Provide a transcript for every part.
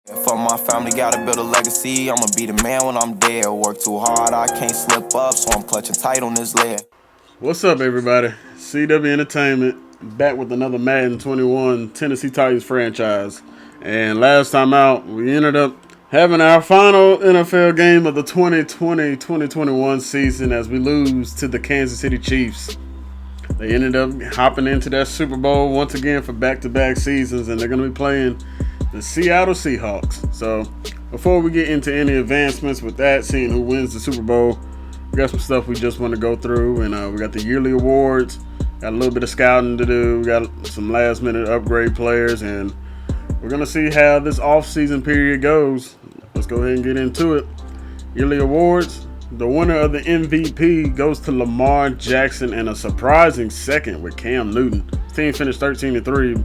For my family, gotta build a legacy. I'ma be the man when I'm dead. Work too hard, I can't slip up, so I'm clutching tight on this leg. What's up, everybody? CW Entertainment back with another Madden 21 Tennessee Titans franchise. And last time out, we ended up having our final NFL game of the 2020-2021 season as we lose to the Kansas City Chiefs. They ended up hopping into that Super Bowl once again for back-to-back seasons, and they're going to be playing the Seattle Seahawks. So before we get into any advancements with that, seeing who wins the Super Bowl, we got some stuff we just want to go through, and we got the yearly awards, got a little bit of scouting to do, we got some last minute upgrade players, and we're going to see how this off-season period goes. Let's go ahead and get into it. Yearly awards, the winner of the MVP goes to Lamar Jackson, and a surprising second with Cam Newton. Team finished 13-3.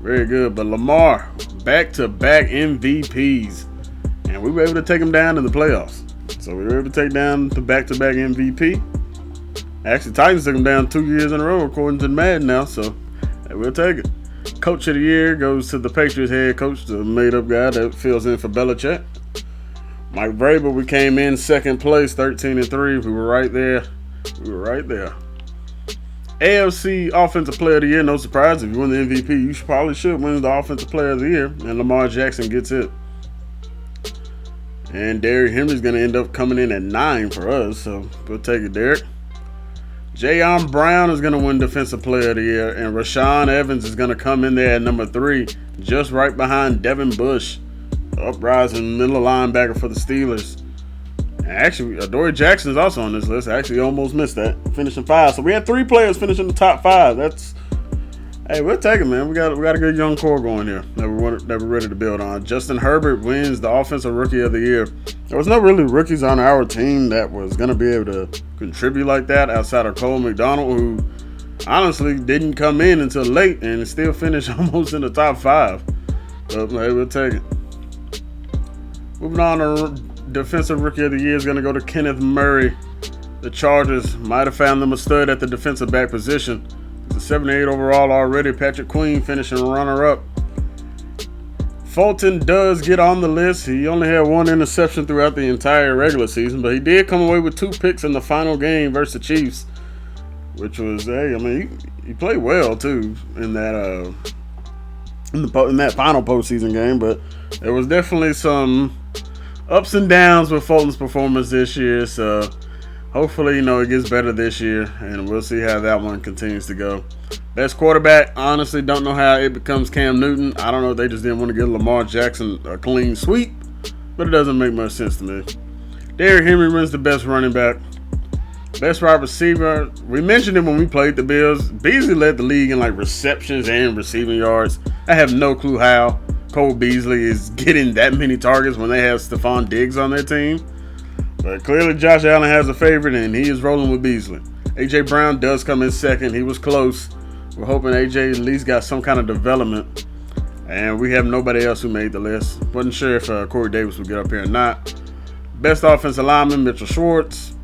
Very good, but Lamar, back-to-back MVPs, and we were able to take him down in the playoffs. So we were able to take down the back-to-back MVP. Actually, Titans took him down 2 years in a row, according to Madden now, so we'll take it. Coach of the year goes to the Patriots head coach, the made-up guy that fills in for Belichick. Mike Vrabel, we came in second place, 13-3. We were right there. AFC Offensive Player of the Year, no surprise. If you win the MVP, you probably should win the Offensive Player of the Year, and Lamar Jackson gets it. And Derrick Henry's going to end up coming in at 9 for us, so we'll take it, Derrick. Jayon Brown is going to win Defensive Player of the Year, and Rashaan Evans is going to come in there at number 3, just right behind Devin Bush, uprising middle linebacker for the Steelers. Actually, Adoree Jackson is also on this list. I actually almost missed that, finishing 5. So we had 3 players finishing the top 5. Hey, we'll take it, man. We got a good young core going here that we're ready to build on. Justin Herbert wins the Offensive Rookie of the Year. There was no really rookies on our team that was going to be able to contribute like that outside of Cole McDonald, who honestly didn't come in until late and still finished almost in the top 5. But hey, we'll take it. Moving on to Defensive Rookie of the Year is going to go to Kenneth Murray. The Chargers might have found them a stud at the defensive back position. It's a 78 overall already. Patrick Queen finishing runner-up. Fulton does get on the list. He only had 1 interception throughout the entire regular season, but he did come away with 2 picks in the final game versus the Chiefs, which was, he played well too in that in that final postseason game. But there was definitely some ups and downs with Fulton's performance this year, so hopefully, it gets better this year, and we'll see how that one continues to go. Best quarterback, honestly, don't know how it becomes Cam Newton. I don't know if they just didn't want to give Lamar Jackson a clean sweep, but it doesn't make much sense to me. Derrick Henry wins the best running back. Best wide receiver, we mentioned it when we played the Bills. Beasley led the league in receptions and receiving yards. I have no clue how Cole Beasley is getting that many targets when they have Stephon Diggs on their team. But clearly Josh Allen has a favorite, and he is rolling with Beasley. A.J. Brown does come in second. He was close. We're hoping A.J. at least got some kind of development. And we have nobody else who made the list. Wasn't sure if Corey Davis would get up here or not. Best offensive lineman, Mitchell Schwartz.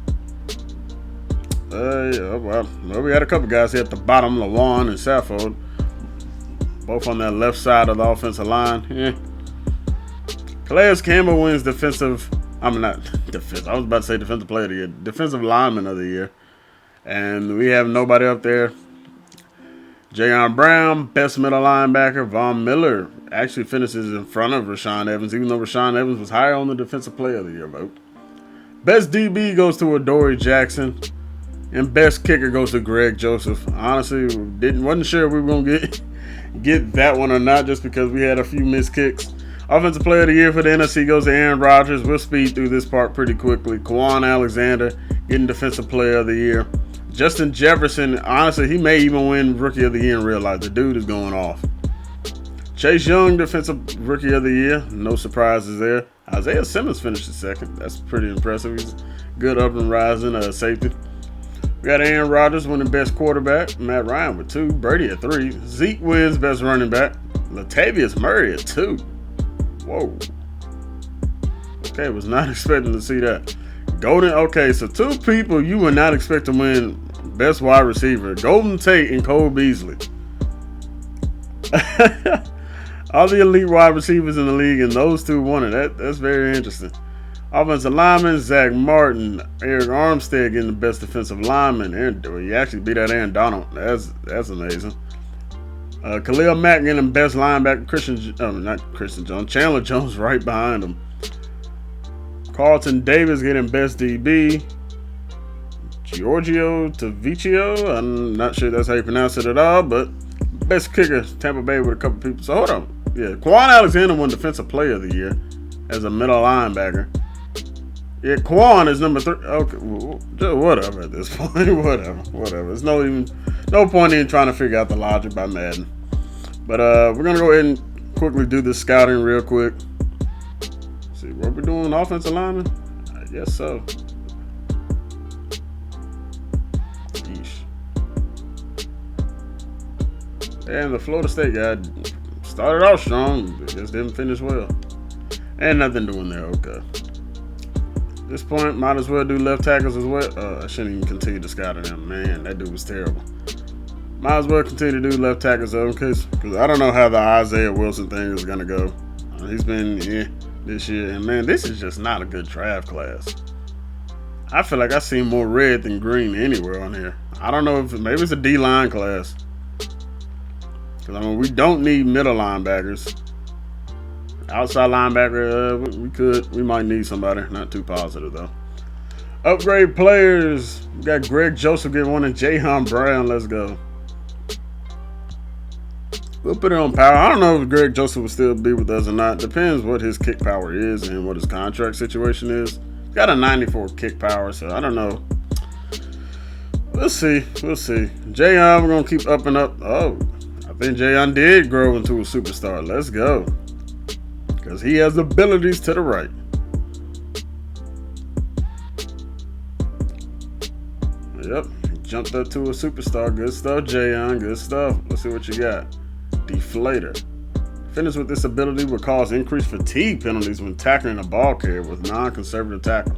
We had a couple guys here at the bottom, Lawan and Saffold. Both on that left side of the offensive line. Calais Campbell wins defensive player of the year. Defensive lineman of the year. And we have nobody up there. Jayon Brown, best middle linebacker. Von Miller actually finishes in front of Rashaan Evans, even though Rashaan Evans was higher on the defensive player of the year vote. Best DB goes to Adoree Jackson. And best kicker goes to Greg Joseph. Honestly, wasn't sure if we were going to get that one or not, just because we had a few missed kicks. Offensive Player of the Year for the NFC goes to Aaron Rodgers. We'll speed through this part pretty quickly. Quan Alexander getting Defensive Player of the Year. Justin Jefferson, honestly, he may even win Rookie of the Year in real life. The dude is going off. Chase Young, Defensive Rookie of the Year. No surprises there. Isaiah Simmons finished second. That's pretty impressive. He's good up and rising safety. We got Aaron Rodgers winning Best Quarterback. Matt Ryan with 2. Brady at 3. Zeke wins Best Running Back. Latavius Murray at 2. Whoa. Okay, was not expecting to see that. So 2 people you would not expect to win Best Wide Receiver. Golden Tate and Cole Beasley. All the elite wide receivers in the league, and those two won it. That's very interesting. Offensive lineman, Zach Martin, Eric Armstead getting the best defensive lineman. He actually beat out Aaron Donald. That's amazing. Khalil Mack getting the best linebacker. Chandler Jones right behind him. Carlton Davis getting best DB. Giorgio Tavicchio, I'm not sure that's how you pronounce it at all, but best kicker, Tampa Bay with a couple people. So hold on. Yeah, Quan Alexander won Defensive Player of the Year as a middle linebacker. Yeah, Quan is number 3. Okay, whatever at this point. whatever. There's no point in trying to figure out the logic by Madden. But we're going to go ahead and quickly do this scouting real quick. See, what we're doing, offensive lineman? I guess so. And the Florida State guy started off strong, but just didn't finish well. And nothing doing there, okay. At this point, might as well do left tackles as well. I shouldn't even continue to scout him. Man, that dude was terrible. Might as well continue to do left tackles though, because I don't know how the Isaiah Wilson thing is going to go. He's been, this year. And man, this is just not a good draft class. I feel like I see more red than green anywhere on here. I don't know if maybe it's a D-line class. Because, we don't need middle linebackers. Outside linebacker, we might need somebody. Not too positive, though. Upgrade players. We got Greg Joseph getting one and Jahan Brown. Let's go. We'll put it on power. I don't know if Greg Joseph will still be with us or not. Depends what his kick power is and what his contract situation is. He's got a 94 kick power, so I don't know. We'll see. Jahan, we're going to keep up and up. Oh, I think Jahan did grow into a superstar. Let's go. Because he has abilities to the right. Yep. Jumped up to a superstar. Good stuff, Jahan. Good stuff. Let's see what you got. Deflator. Finish with this ability will cause increased fatigue penalties when tackling a ball carrier with non-conservative tackle.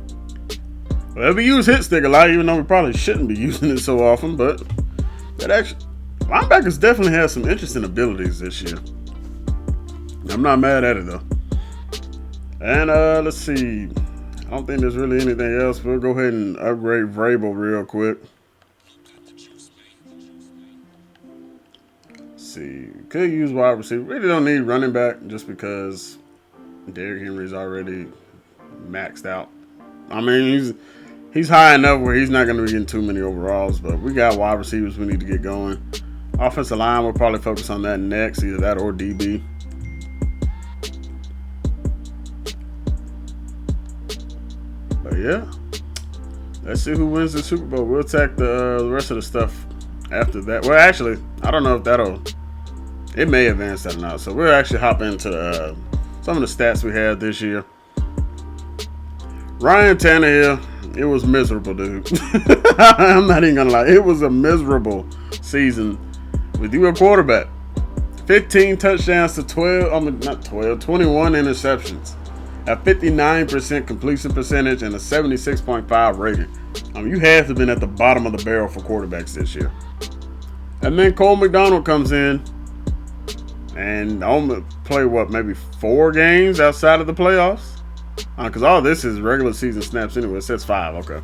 Well, we use hit stick a lot, even though we probably shouldn't be using it so often, but that actually, linebackers definitely have some interesting abilities this year. I'm not mad at it though. And let's see. I don't think there's really anything else. We'll go ahead and upgrade Vrabel real quick. See, could use wide receiver. Really don't need running back just because Derrick Henry's already maxed out. I mean, he's high enough where he's not going to be getting too many overalls, but we got wide receivers we need to get going. Offensive line, we'll probably focus on that next, either that or DB. But yeah, let's see who wins the Super Bowl. We'll attack the rest of the stuff after that. Well, actually, I don't know if it may advance that or not. So we'll actually hop into some of the stats we had this year. Ryan Tannehill, it was miserable, dude. I'm not even gonna lie. It was a miserable season with you a quarterback. 15 touchdowns to 21 interceptions. A 59% completion percentage and a 76.5 rating. You have to have been at the bottom of the barrel for quarterbacks this year. And then Cole McDonald comes in and only play maybe 4 games outside of the playoffs? Because all this is regular season snaps anyway. It says 5, okay.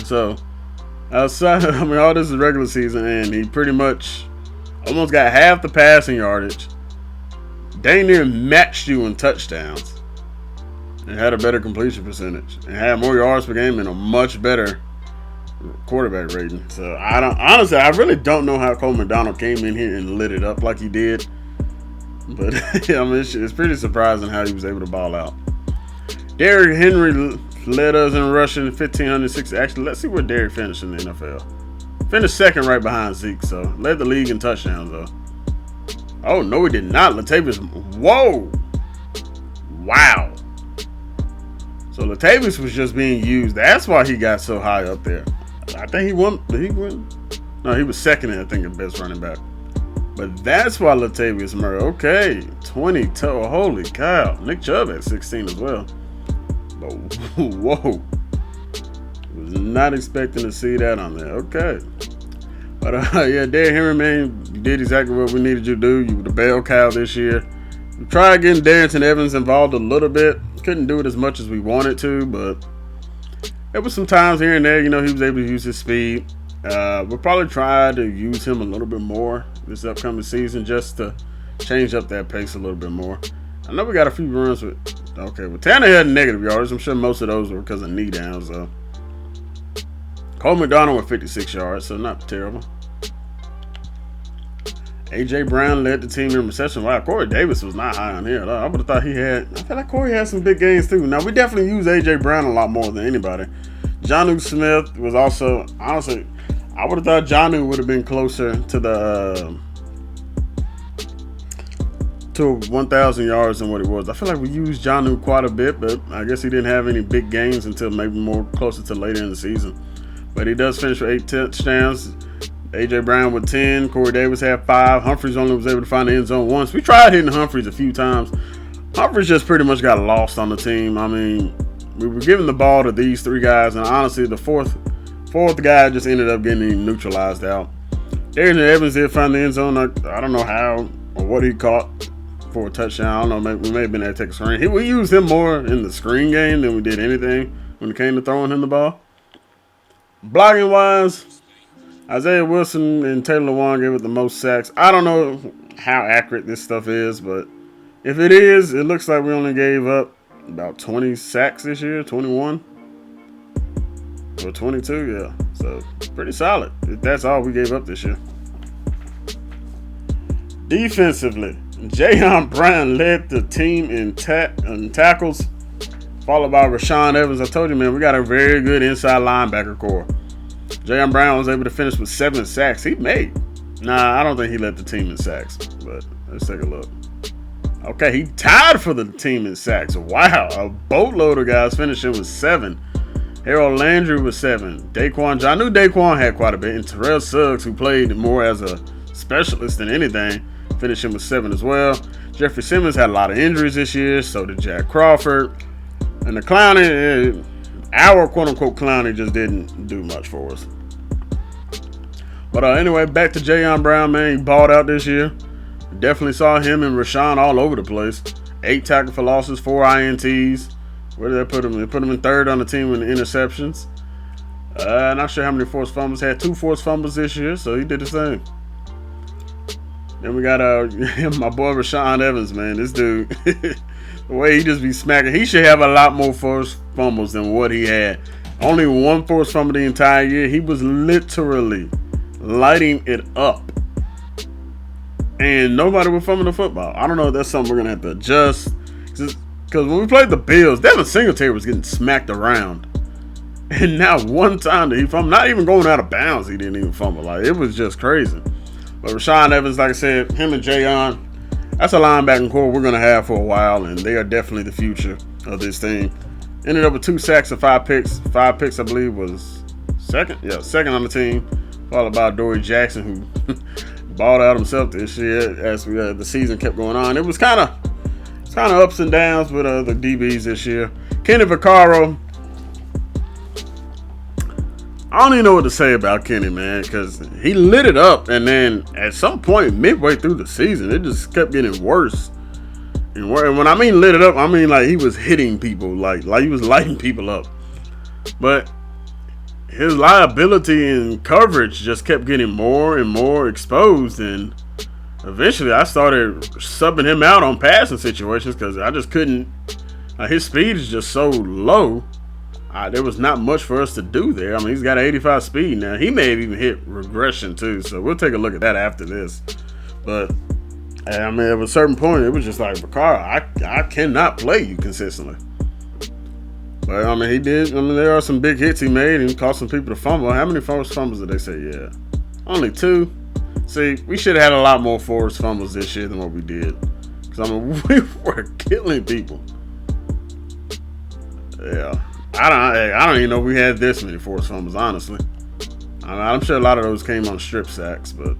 So, outside, all this is regular season, and he pretty much almost got half the passing yardage. Dang near matched you in touchdowns. And had a better completion percentage. And had more yards per game and a much better quarterback rating. So, I really don't know how Cole McDonald came in here and lit it up like he did. But it's pretty surprising how he was able to ball out. Derrick Henry led us in rushing 1,560. Actually, let's see where Derrick finished in the NFL. Finished second right behind Zeke, so led the league in touchdowns though. Oh no, he did not. Latavius, whoa, wow. So Latavius was just being used. That's why he got so high up there. I think he won. Did he win? No, he was second in, I think, the best running back. But that's why Latavius Murray. Okay, 20 toe. Holy cow. Nick Chubb at 16 as well. But whoa. Was not expecting to see that on there. Okay. But yeah, Derrick Henry, man, you did exactly what we needed you to do. You were the bell cow this year. We tried getting Darrington Evans involved a little bit. Couldn't do it as much as we wanted to, but there was some times here and there, he was able to use his speed. We'll probably try to use him a little bit more this upcoming season just to change up that pace a little bit more. I know we got a few runs with, Tanner had negative yards. I'm sure most of those were because of knee downs, though. Cole McDonald with 56 yards, so not terrible. A.J. Brown led the team in reception. Wow, Corey Davis was not high on here. I would have thought I feel like Corey had some big gains too. Now, we definitely use A.J. Brown a lot more than anybody. Jonnu Smith was also, honestly, I would have thought Jonnu would have been closer to the to 1,000 yards than what it was. I feel like we used Jonnu quite a bit, but I guess he didn't have any big gains until maybe more closer to later in the season. But he does finish with 8 touchdowns. A.J. Brown with 10. Corey Davis had 5. Humphries only was able to find the end zone once. We tried hitting Humphries a few times. Humphries just pretty much got lost on the team. I mean, we were giving the ball to these 3 guys, and honestly, the fourth guy just ended up getting neutralized out. Darrington Evans did find the end zone. I don't know how or what he caught for a touchdown. I don't know. Maybe we may have been able to take a screen. We used him more in the screen game than we did anything when it came to throwing him the ball. Blocking wise, Isaiah Wilson and Taylor Lewan gave it the most sacks. I don't know how accurate this stuff is, but if it is, it looks like we only gave up about 20 sacks this year, 21 or 22, yeah. So pretty solid. If that's all we gave up this year. Defensively, Jayon Brown led the team in tackles, followed by Rashaan Evans. I told you, man, we got a very good inside linebacker core. Jayon Brown was able to finish with 7 sacks. I don't think he led the team in sacks, but let's take a look. Okay, he tied for the team in sacks. Wow, a boatload of guys finishing with 7. Harold Landry with 7. I knew Daquan had quite a bit. And Terrell Suggs, who played more as a specialist than anything, finishing with 7 as well. Jeffrey Simmons had a lot of injuries this year. So did Jack Crawford. And the Clowney, our quote-unquote Clowney, just didn't do much for us. But anyway, back to Jayon Brown, man. He balled out this year. Definitely saw him and Rashaan all over the place. 8 tackle for losses, 4 INTs. Where did they put him? They put him in 3rd on the team in the interceptions. Not sure how many forced fumbles. Had 2 forced fumbles this year, so he did the same. Then we got my boy Rashaan Evans, man. This dude, the way he just be smacking. He should have a lot more forced fumbles than what he had. Only 1 forced fumble the entire year. He was literally lighting it up. And nobody would fumble the football. I don't know if that's something we're going to have to adjust. Because when we played the Bills, Devin Singletary was getting smacked around. And not one time did he fumble. Not even going out of bounds, he didn't even fumble. Like, it was just crazy. But Rashaan Evans, like I said, him and Jayon, that's a linebacking core we're going to have for a while. And they are definitely the future of this team. Ended up with 2 sacks and 5 picks. 5 picks, I believe, was second. Yeah, second on the team. Followed by Dory Jackson, who balled out himself this year as the season kept going on. It was kind of ups and downs with the DBs this year. Kenny Vaccaro, I don't even know what to say about Kenny, man, because he lit it up, and then at some point midway through the season, it just kept getting worse. And when I mean lit it up, I mean like he was hitting people, like he was lighting people up. But his liability and coverage just kept getting more and more exposed, and eventually I started subbing him out on passing situations because I just couldn't. His speed is just so low. There was not much for us to do there. I mean, he's got an 85 speed now. He may have even hit regression too, so we'll take a look at that after this. But I mean, at a certain point, it was just like, Vaccaro, I cannot play you consistently. But I mean, he did. I mean, there are some big hits he made and caused some people to fumble. How many forced fumbles did they say? Yeah, only 2. See, we should have had a lot more forced fumbles this year than what we did. Because I mean, we were killing people. Yeah, I don't even know if we had this many forced fumbles. Honestly, I'm sure a lot of those came on strip sacks, but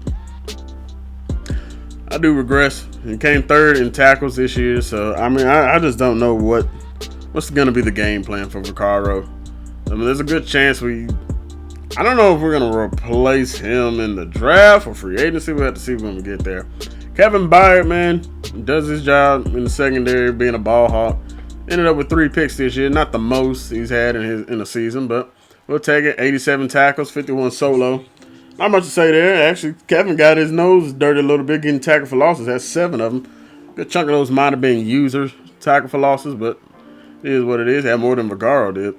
I do regress. He came 3rd in tackles this year, so I mean, I just don't know what's going to be the game plan for Vaccaro. I mean, there's a good chance we I don't know if we're going to replace him in the draft or free agency. We'll have to see when we get there. Kevin Byard, man, does his job in the secondary, being a ball hawk. Ended up with 3 picks this year. Not the most he's had in a season, but we'll take it. 87 tackles, 51 solo. Not much to say there. Actually, Kevin got his nose dirty a little bit, getting tackled for losses. Had 7 of them. Good chunk of those might have been users, tackle for losses, but it is what it is. Had more than Vigaro did.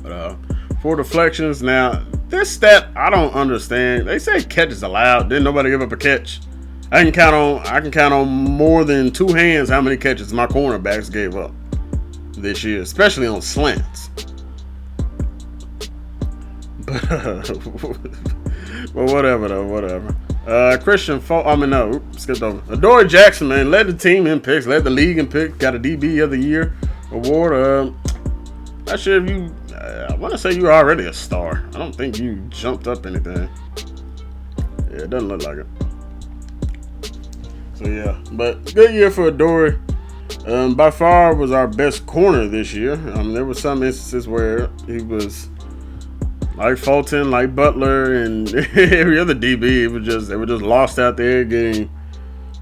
But 4 deflections. Now, this stat I don't understand. They say catches allowed. Didn't nobody give up a catch? I can count on more than 2 hands how many catches my cornerbacks gave up this year, especially on slants. But whatever though, whatever. Skipped over. Adoree Jackson, man, led the team in picks, led the league in picks, got a DB of the year award. Not sure if you, I want to say you're already a star. I don't think you jumped up anything. Yeah, it doesn't look like it. So yeah, but good year for Adoree. By far was our best corner this year. There were some instances where he was like Fulton, like Butler, and every other DB. They were just lost out there, getting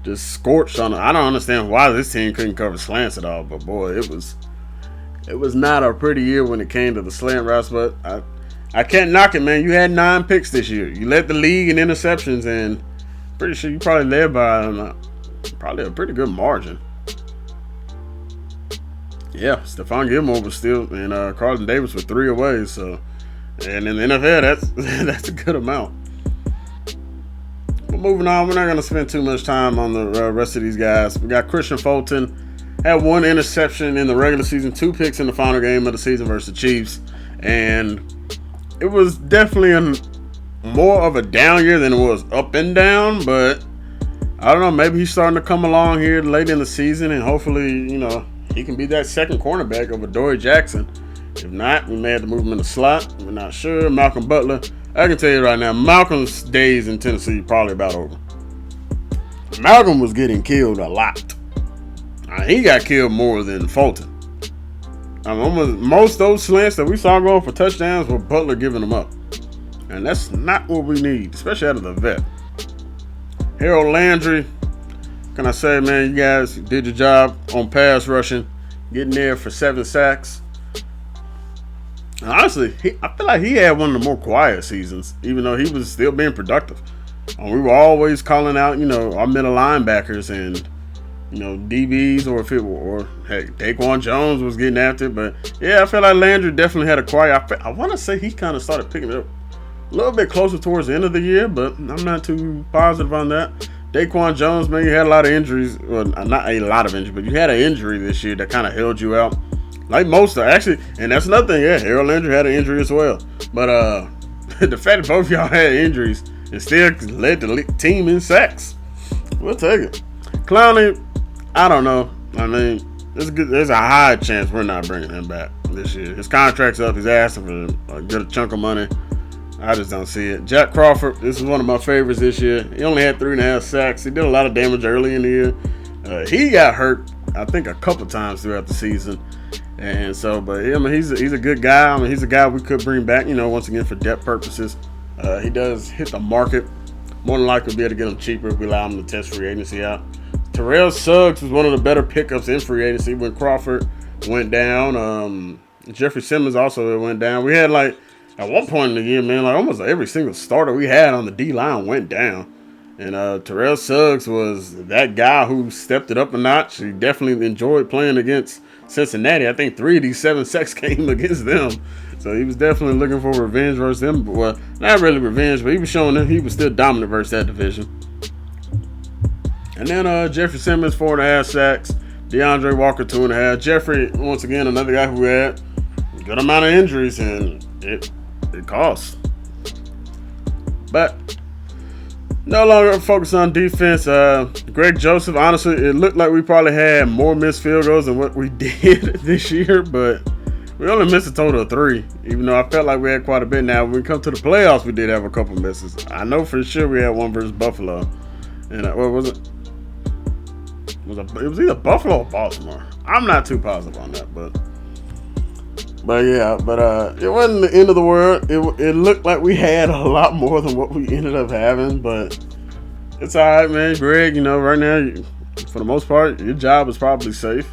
just scorched on it. I don't understand why this team couldn't cover slants at all, but boy, it was not a pretty year when it came to the slant routes. But I can't knock it, man. You had 9 picks this year. You led the league in interceptions, and pretty sure you probably led by probably a pretty good margin. Yeah, Stephon Gilmore was still, and Carlton Davis with 3 away. So, and in the NFL, that's a good amount. But moving on, we're not going to spend too much time on the rest of these guys. We got Christian Fulton, had 1 interception in the regular season, 2 picks in the final game of the season versus the Chiefs, and it was definitely more of a down year than it was up and down. But I don't know, maybe he's starting to come along here late in the season, and hopefully, he can be that second cornerback of Adoree Jackson. If not, we may have to move him in the slot. We're not sure. Malcolm Butler, I can tell you right now, Malcolm's days in Tennessee probably about over. Malcolm was getting killed a lot. He got killed more than Fulton. Most of those slants that we saw going for touchdowns were Butler giving them up. And that's not what we need, especially out of the vet. Harold Landry, can I say, man, you guys did your job on pass rushing, getting there for 7 sacks. And honestly, I feel like he had one of the more quiet seasons, even though he was still being productive. We were always calling out, our middle linebackers and, DBs, or heck, Daquan Jones was getting after it. But yeah, I feel like Landry definitely had a quiet. I want to say he kind of started picking it up a little bit closer towards the end of the year, but I'm not too positive on that. Daquan Jones, man, you had a lot of injuries. Well, not a lot of injuries, but you had an injury this year that kind of held you out. Like most are actually, and that's another thing. Yeah, Harold Landry had an injury as well. But the fact that both of y'all had injuries and still led the team in sacks, we'll take it. Clowney, I don't know. I mean, there's a high chance we're not bringing him back this year. His contract's up. He's asking for a good chunk of money. I just don't see it. Jack Crawford, this is one of my favorites this year. He only had 3.5 sacks. He did a lot of damage early in the year. He got hurt, I think, a couple times throughout the season. And so, but he's a good guy. He's a guy we could bring back, once again for depth purposes. He does hit the market. More than likely, we'll be able to get him cheaper if we allow him to test free agency out. Terrell Suggs was one of the better pickups in free agency when Crawford went down. Jeffrey Simmons also went down. We had at one point in the year, man, almost every single starter we had on the D-line went down. And Terrell Suggs was that guy who stepped it up a notch. He definitely enjoyed playing against Cincinnati. I think 3 of these 7 sacks came against them. So he was definitely looking for revenge versus them. Well, not really revenge, but he was showing them he was still dominant versus that division. And then Jeffrey Simmons, 4.5 sacks. DeAndre Walker, 2.5. Jeffrey, once again, another guy who had a good amount of injuries, and it costs. But no longer focused on defense. Greg Joseph, honestly, it looked like we probably had more missed field goals than what we did this year, but we only missed a total of 3, even though I felt like we had quite a bit. Now, when we come to the playoffs, we did have a couple misses. I know for sure we had one versus Buffalo. And what was it? It was either Buffalo or Baltimore. I'm not too positive on that, but But it wasn't the end of the world. It looked like we had a lot more than what we ended up having, but it's all right, man. Greg, right now, for the most part, your job is probably safe.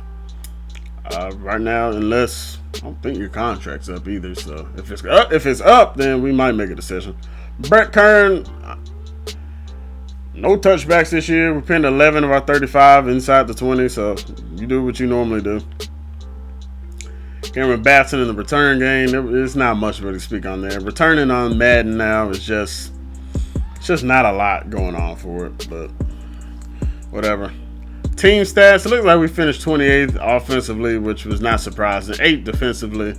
Right now, unless I don't think your contract's up either. So if it's up, then we might make a decision. Brett Kern, no touchbacks this year. We pinned 11 of our 35 inside the 20, so you do what you normally do. Cameron Batson in the return game, there's not much really to speak on there. Returning on Madden now is just not a lot going on for it, but whatever. Team stats, it looks like we finished 28th offensively, which was not surprising. 8th defensively,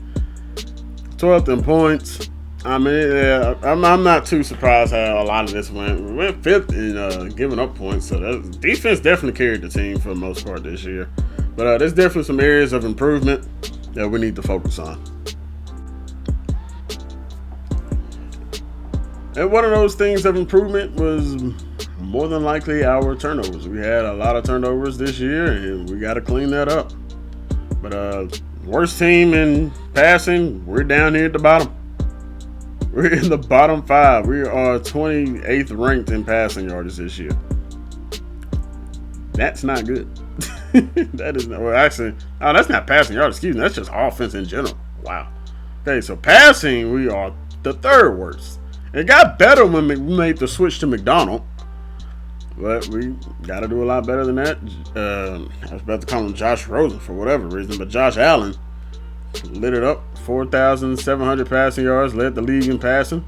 12th in points. I mean, yeah, I'm not too surprised how a lot of this went. We went 5th in giving up points, so defense definitely carried the team for the most part this year. But there's definitely some areas of improvement that we need to focus on. And one of those things of improvement was more than likely our turnovers. We had a lot of turnovers this year, and we got to clean that up. But worst team in passing, we're down here at the bottom. We're in the bottom 5. We are 28th ranked in passing yards this year. That's not good. That is not, well, actually, that's not passing yards, excuse me. That's just offense in general. Wow. Okay, so passing, we are the 3rd worst. It got better when we made the switch to McDonald, but we got to do a lot better than that. I was about to call him Josh Rosen for whatever reason, but Josh Allen lit it up. 4,700 passing yards, led the league in passing.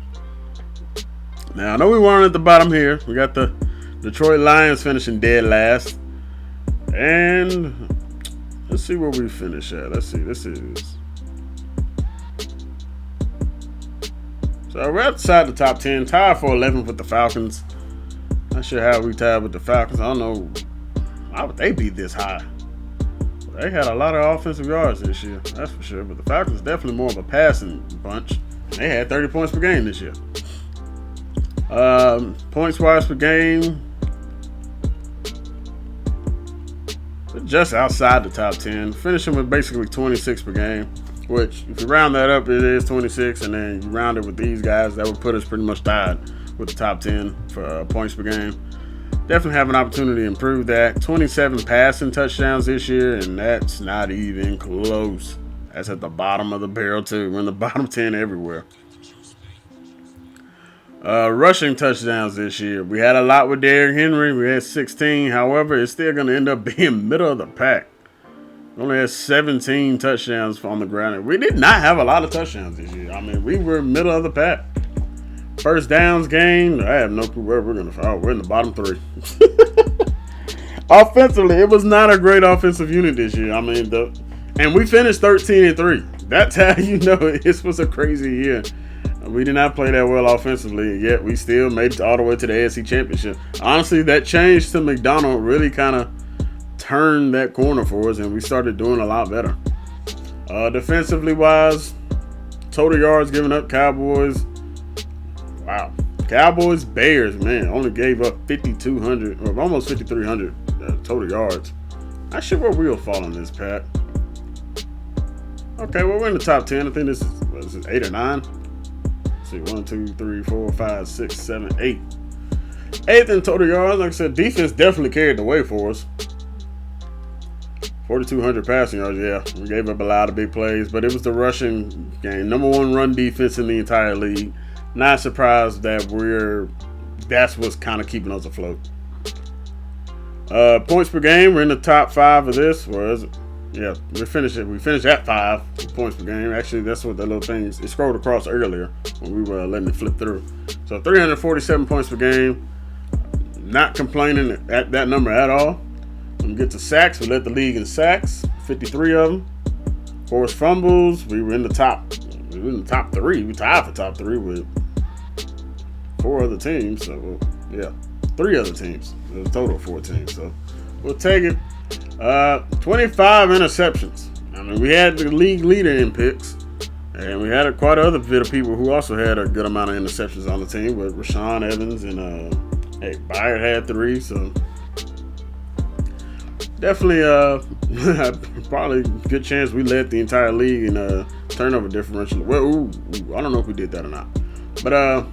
Now, I know we weren't at the bottom here. We got the Detroit Lions finishing dead last. And let's see where we finish at. Let's see. This is. So we're outside the top 10. Tied for 11th with the Falcons. Not sure how we tied with the Falcons. I don't know. Why would they be this high? They had a lot of offensive yards this year. That's for sure. But the Falcons definitely more of a passing bunch. They had 30 points per game this year. Points wise per game. Just outside the top 10, finishing with basically 26 per game, which if you round that up, it is 26, and then you round it with these guys, that would put us pretty much tied with the top 10 for points per game. Definitely have an opportunity to improve that. 27 passing touchdowns this year, and that's not even close. That's at the bottom of the barrel too. We're in the bottom 10 everywhere. Rushing touchdowns this year. We had a lot with Derrick Henry. We had 16. However, it's still going to end up being middle of the pack. We only had 17 touchdowns on the ground. We did not have a lot of touchdowns this year. I mean, we were middle of the pack. First downs game, I have no clue where we're going to fall. We're in the bottom 3. Offensively, it was not a great offensive unit this year. I mean, and we finished 13-3. That's how you know this was a crazy year. We did not play that well offensively, yet we still made it all the way to the AFC Championship. Honestly, that change to McDonald really kind of turned that corner for us, and we started doing a lot better. Defensively wise, total yards given up, Cowboys. Wow. Cowboys, Bears, man, only gave up 5,200 or almost 5,300 total yards. Not sure where we'll fall on this, Pat. Okay, well, we're in the top 10. I think this is 8 or 9. 1, 2, 3, 4, 5, 6, 7, 8. 8th in total yards. Like I said, defense definitely carried the way for us. 4,200 passing yards, yeah. We gave up a lot of big plays, but it was the rushing game. Number 1 run defense in the entire league. Not surprised that that's what's kind of keeping us afloat. Points per game, we're in the top 5 of this. Where is it? Yeah, we finished at 5 points per game. Actually, that's what the little things, it scrolled across earlier when we were letting it flip through. So 347 points per game. Not complaining at that number at all. When we get to sacks, we led the league in sacks, 53 of them. Forced fumbles, we were in the top 3. We tied for top 3 with 4 other teams. So, yeah, 3 other teams. There's a total of 4 teams. So, we'll take it. 25 interceptions. I mean, we had the league leader in picks, and we had quite a other bit of people who also had a good amount of interceptions on the team with Rashaan Evans and Byard had 3. So definitely probably a good chance we led the entire league in turnover differential. Well, I don't know if we did that or not. But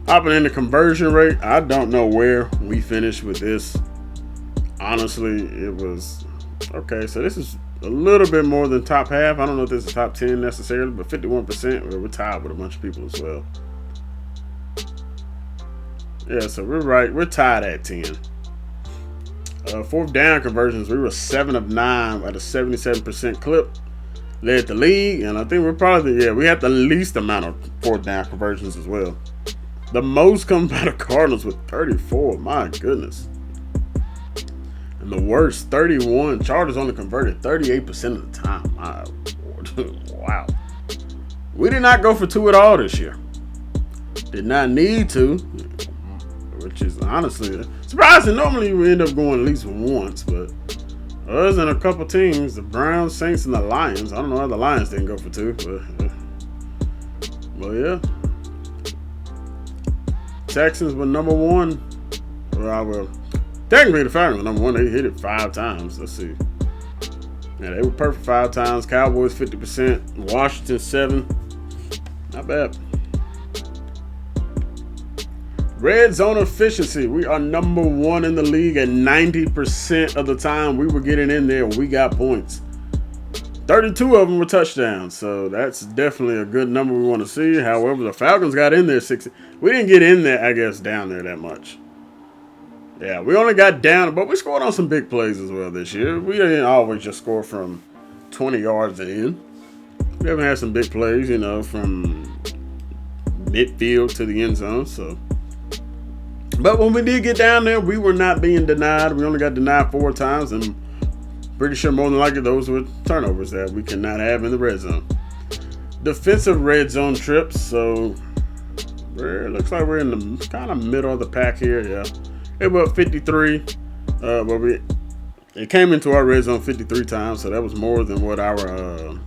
hopping into conversion rate, I don't know where we finished with this. Honestly, it was okay. So this is a little bit more than top half. I don't know if this is top 10 necessarily, but 51%. We're tied with a bunch of people as well. Yeah, so we're right. We're tied at 10. Fourth down conversions, we were 7 of 9 at a 77% clip. Led the league, and I think we're probably, we had the least amount of fourth down conversions as well. The most come by the Cardinals with 34. My goodness. And the worst, 31. Chargers only converted 38% of the time. My Lord. Wow. We did not go for 2 at all this year. Did not need to, which is honestly surprising. Normally we end up going at least once, but other than a couple teams, the Browns, Saints, and the Lions. I don't know how the Lions didn't go for 2, but yeah. Texans were number 1. Well, technically the Falcons were number 1. They hit it 5 times. Let's see. Yeah, they were perfect 5 times. Cowboys 50%. Washington 7. Not bad. Red zone efficiency. We are number 1 in the league at 90% of the time we were getting in there. We got points. 32 of them were touchdowns. So that's definitely a good number we want to see. However, the Falcons got in there 60. We didn't get in there, I guess, down there that much. Yeah, we only got down, but we scored on some big plays as well this year. We didn't always just score from 20 yards in. We haven't had some big plays, from midfield to the end zone. So. But when we did get down there, we were not being denied. We only got denied 4 times, and pretty sure more than likely those were turnovers that we cannot have in the red zone. Defensive red zone trips, so it looks like we're in the kind of middle of the pack here. Yeah, it was 53. But it came into our red zone 53 times, so that was more than what our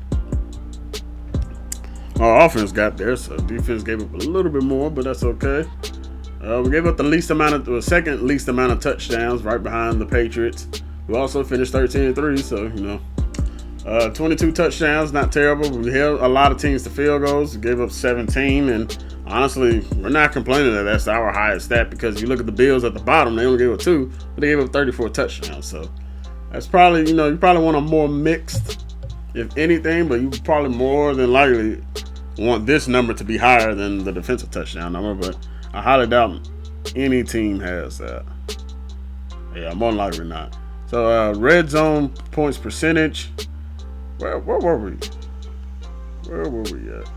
offense got there. So defense gave up a little bit more, but that's okay. We gave up the second least amount of touchdowns, right behind the Patriots. We also finished 13-3, so 22 touchdowns, not terrible. We held a lot of teams to field goals. We gave up 17, and honestly, we're not complaining that that's our highest stat, because you look at the Bills at the bottom, they only gave up 2, but they gave up 34 touchdowns. So that's probably, you probably want a more mixed, if anything, but you probably more than likely want this number to be higher than the defensive touchdown number, but I highly doubt any team has that. Yeah, more than likely not. So red zone points percentage. Where were we? Where were we at?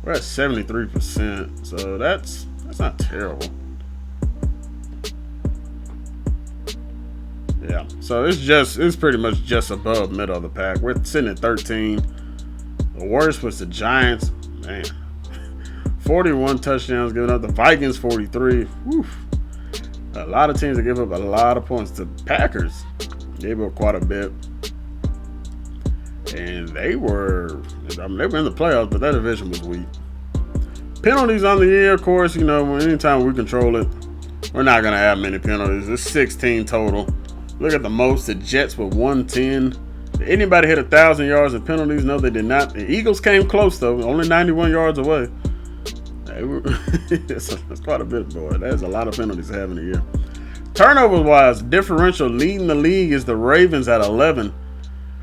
We're at 73%. So that's not terrible. Yeah. So it's pretty much just above middle of the pack. We're sitting at 13. The worst was the Giants. Man. 41 touchdowns given up. The Vikings 43. Whew. A lot of teams that give up a lot of points. The Packers gave up quite a bit, and they were in the playoffs, but that division was weak. Penalties on the year, of course. Anytime we control it, we're not gonna have many penalties. It's 16 total. Look at the most. The Jets with 110. Did anybody hit 1,000 yards in penalties? No, they did not. The Eagles came close though, only 91 yards away. That's quite a bit, boy. That's a lot of penalties to have in a year. Turnovers wise, differential leading the league is the Ravens at 11.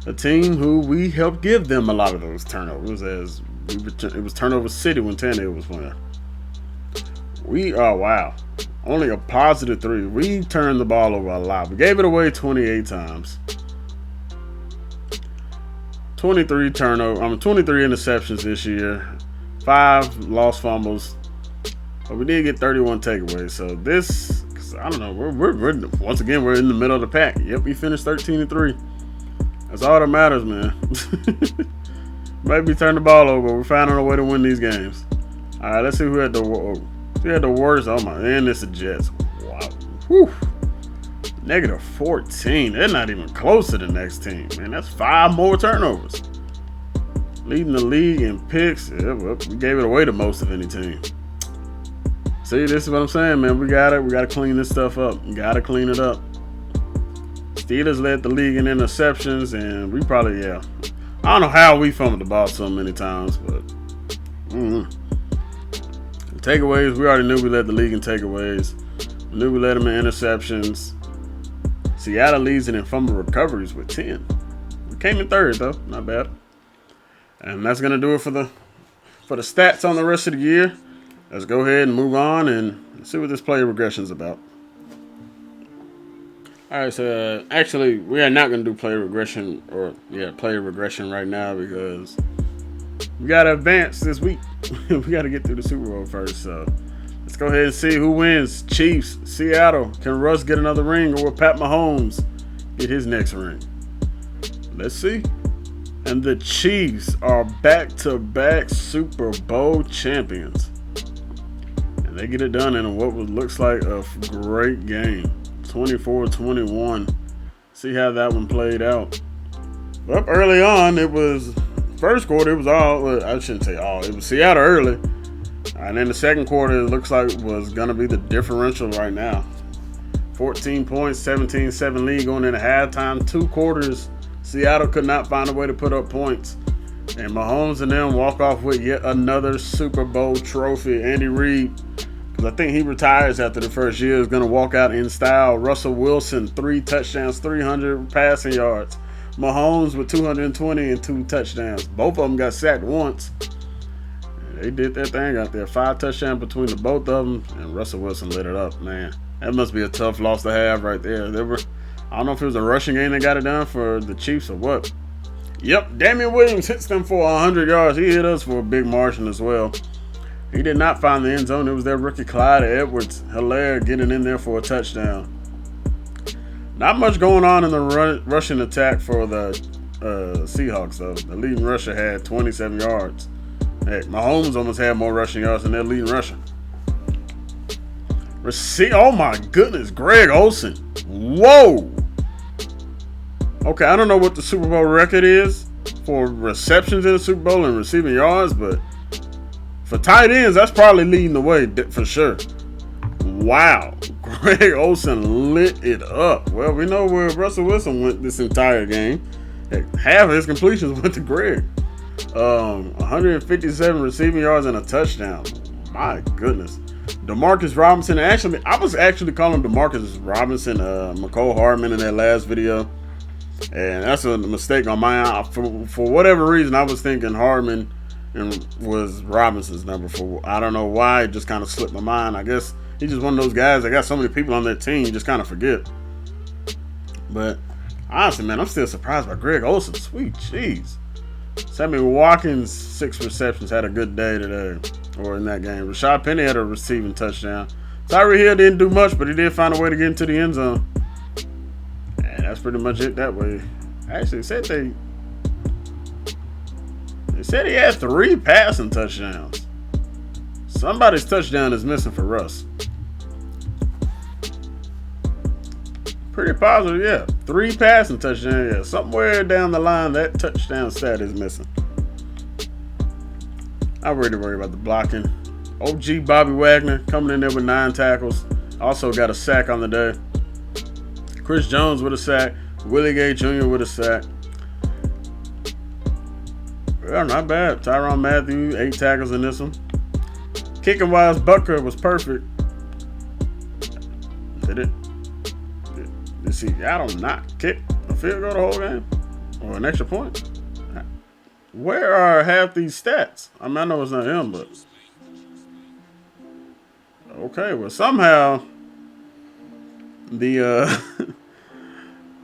A team who we helped give them a lot of those turnovers, as it was turnover city when Tannehill was playing. Only a positive 3. We turned the ball over a lot. We gave it away 28 times. 23 interceptions this year. 5 lost fumbles, but we did get 31 takeaways. So I don't know. We're once again we're in the middle of the pack. Yep, we finished 13-3. That's all that matters, man. Maybe turn the ball over. We're finding a way to win these games. All right, let's see who had the worst. Oh my, and it's the Jets. Wow. Whew. -14. They're not even close to the next team, man. That's 5 more turnovers. Leading the league in picks. Yeah, well, we gave it away to most of any team. See, this is what I'm saying, man. We gotta clean this stuff up. We gotta clean it up. Steelers led the league in interceptions, and we probably, I don't know how we fumbled the ball so many times, but takeaways, we already knew we led the league in takeaways. We knew we led them in interceptions. Seattle leads it in fumble recoveries with 10. We came in third, though. Not bad. And that's going to do it for the stats on the rest of the year. Let's go ahead and move on and see what this player regression is about. All right, so actually, we are not going to do player regression right now because we got to advance this week. We got to get through the Super Bowl first. So let's go ahead and see who wins. Chiefs, Seattle. Can Russ get another ring, or will Pat Mahomes get his next ring? Let's see. And the Chiefs are back-to-back Super Bowl champions. And they get it done in what looks like a great game. 24-21. See how that one played out. Well, early on, it was first quarter. It was all, I shouldn't say all. It was Seattle early, and then the second quarter, it looks like was gonna be the differential right now. 14 points, 17-7 lead going into halftime. 2 quarters, Seattle could not find a way to put up points, and Mahomes and them walk off with yet another Super Bowl trophy. Andy Reid, because I think he retires after the first year, is going to walk out in style. Russell Wilson, 3 touchdowns, 300 passing yards. Mahomes with 220 and 2 touchdowns. Both of them got sacked once. And they did their thing out there. 5 touchdowns between the both of them, and Russell Wilson lit it up, man. That must be a tough loss to have right there. I don't know if it was a rushing game that got it done for the Chiefs or what. Yep, Damian Williams hits them for 100 yards. He hit us for a big margin as well. He did not find the end zone. It was their rookie Clyde Edwards-Helaire getting in there for a touchdown. Not much going on in the rushing attack for the Seahawks, though. The leading rusher had 27 yards. Heck, Mahomes almost had more rushing yards than their leading rusher. Oh, my goodness. Greg Olsen. Whoa. Okay, I don't know what the Super Bowl record is for receptions in the Super Bowl and receiving yards, but for tight ends, that's probably leading the way for sure. Wow. Greg Olsen lit it up. Well, we know where Russell Wilson went this entire game. Half of his completions went to Greg. 157 receiving yards and a touchdown. My goodness. Demarcus Robinson. Actually, I was actually calling Demarcus Robinson McCole Hardman in that last video. And that's a mistake on my end. For whatever reason, I was thinking Hardman and was Robinson's number 4. I don't know why. It just kind of slipped my mind. I guess he's just one of those guys that got so many people on their team, you just kind of forget. But honestly, man, I'm still surprised by Greg Olsen. Sweet jeez. Sammy Watkins, 6 receptions, had a good day today, or in that game. Rashad Penny had a receiving touchdown. Tyreek Hill didn't do much, but he did find a way to get into the end zone. And that's pretty much it that way. Actually, they said he had 3 passing touchdowns. Somebody's touchdown is missing for Russ. Pretty positive, yeah. 3 passing touchdowns, yeah. Somewhere down the line, that touchdown stat is missing. I really worry about the blocking. OG Bobby Wagner coming in there with 9 tackles. Also got a sack on the day. Chris Jones with a sack. Willie Gay Jr. with a sack. Yeah, not bad. Tyrann Mathieu, 8 tackles in this one. Kicking wise, Butker was perfect. Did Seattle not kick a field goal the whole game? Or an extra point? Where are half these stats? I mean, I know it's not him, but... Okay, well, somehow...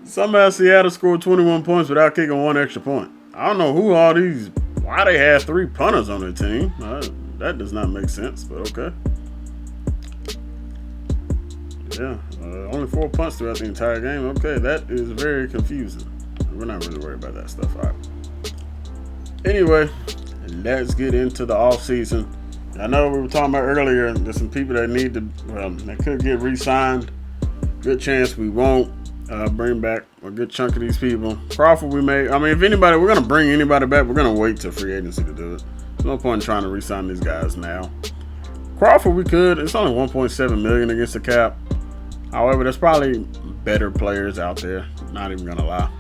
Somehow Seattle scored 21 points without kicking 1 extra point. I don't know why they had 3 punters on their team. That does not make sense, but okay. Yeah, only 4 punts throughout the entire game. Okay, that is very confusing. We're not really worried about that stuff. All right. Anyway, let's get into the offseason. I know we were talking about earlier, there's some people that that could get re-signed. Good chance we won't bring back a good chunk of these people. Crawford, if anybody, we're going to bring anybody back, we're going to wait till free agency to do it. There's no point in trying to re-sign these guys now. Crawford, we could. It's only $1.7 million against the cap. However, there's probably better players out there. Not even gonna lie.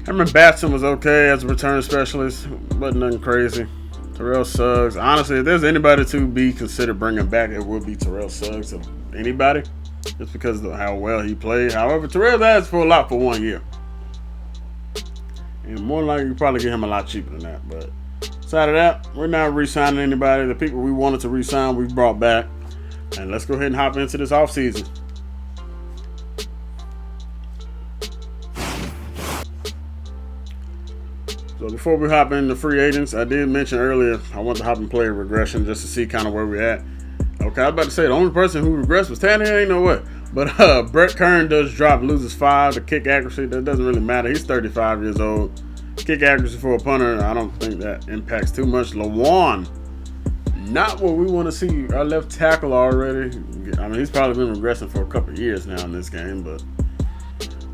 Cameron Batson was okay as a return specialist. Wasn't nothing crazy. Terrell Suggs. Honestly, if there's anybody to be considered bringing back, it would be Terrell Suggs of anybody. Just because of how well he played. However, Terrell's asked for a lot for 1 year. And more likely, you probably get him a lot cheaper than that. But aside of that, we're not re-signing anybody. The people we wanted to re-sign, we brought back. And let's go ahead and hop into this offseason. So before we hop into free agents, I did mention earlier I want to hop and play a regression just to see kind of where we're at. Okay, I was about to say the only person who regressed was Tannehill, ain't no way. But Brett Kern does drop, loses 5. The kick accuracy, that doesn't really matter. He's 35 years old. Kick accuracy for a punter, I don't think that impacts too much. Lawan, not what we want to see. Our left tackle already. I mean, he's probably been regressing for a couple of years now in this game, but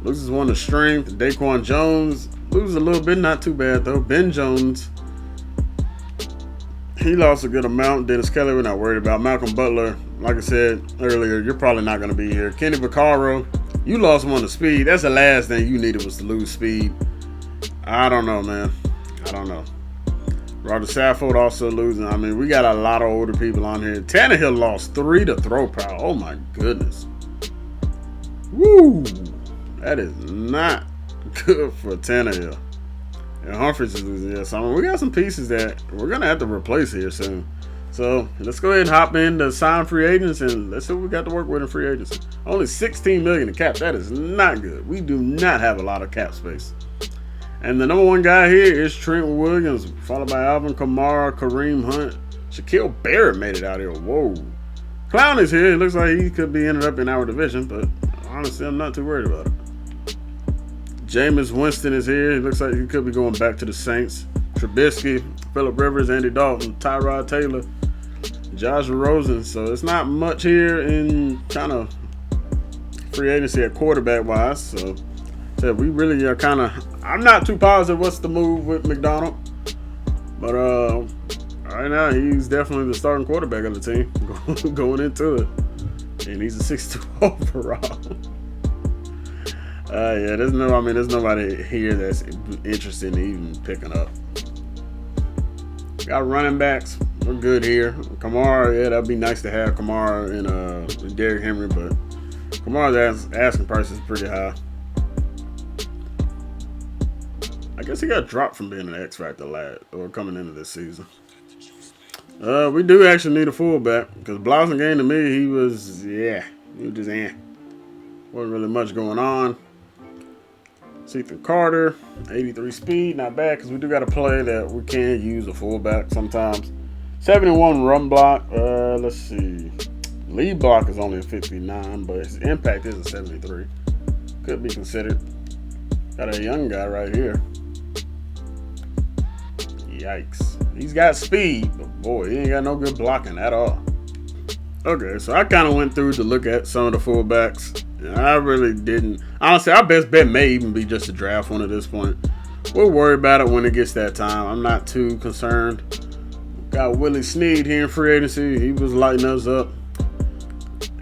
loses 1 to strength. Daquan Jones loses a little bit, not too bad though. Ben Jones, he lost a good amount. Dennis Kelly, we're not worried about. Malcolm Butler, like I said earlier, you're probably not going to be here. Kenny Vaccaro, you lost 1 to speed. That's the last thing you needed was to lose speed. I don't know, man. I don't know. Roger Saffold also losing. I mean, we got a lot of older people on here. Tannehill lost 3 to throw power. Oh, my goodness. Woo! That is not good for Tannehill. And Humphries is losing. Yeah, so I mean, we got some pieces that we're going to have to replace here soon. So let's go ahead and hop in to sign free agents and let's see what we got to work with in free agency. Only $16 million in cap. That is not good. We do not have a lot of cap space. And the number 1 guy here is Trent Williams, followed by Alvin Kamara, Kareem Hunt. Shaquille Barrett made it out here. Whoa. Clown is here. It looks like he could be ended up in our division, but honestly, I'm not too worried about it. Jameis Winston is here. It looks like he could be going back to the Saints. Trubisky, Phillip Rivers, Andy Dalton, Tyrod Taylor, Josh Rosen. So it's not much here in kind of free agency at quarterback wise. So we really are kind of, I'm not too positive what's the move with McDonald. But right now he's definitely the starting quarterback of the team going into it. And he's a 62 overall. Yeah, there's nobody here that's interested in even picking up. Got running backs. We're good here. Kamara, yeah, that'd be nice to have Kamara and Derrick Henry, but Kamara's asking price is pretty high. I guess he got dropped from being an X Factor or coming into this season. We do actually need a fullback because Blossom game to me, he was just wasn't really much going on. Ethan Carter, 83 speed, not bad because we do got a play that we can use a fullback sometimes. 71 run block. Let's see. Lead block is only a 59, but his impact is a 73. Could be considered. Got a young guy right here. Yikes. He's got speed, but boy, he ain't got no good blocking at all. Okay, so I kind of went through to look at some of the fullbacks. I really didn't. Honestly, our best bet may even be just to draft one at this point. We'll worry about it when it gets that time. I'm not too concerned. Got Willie Snead here in free agency. He was lighting us up.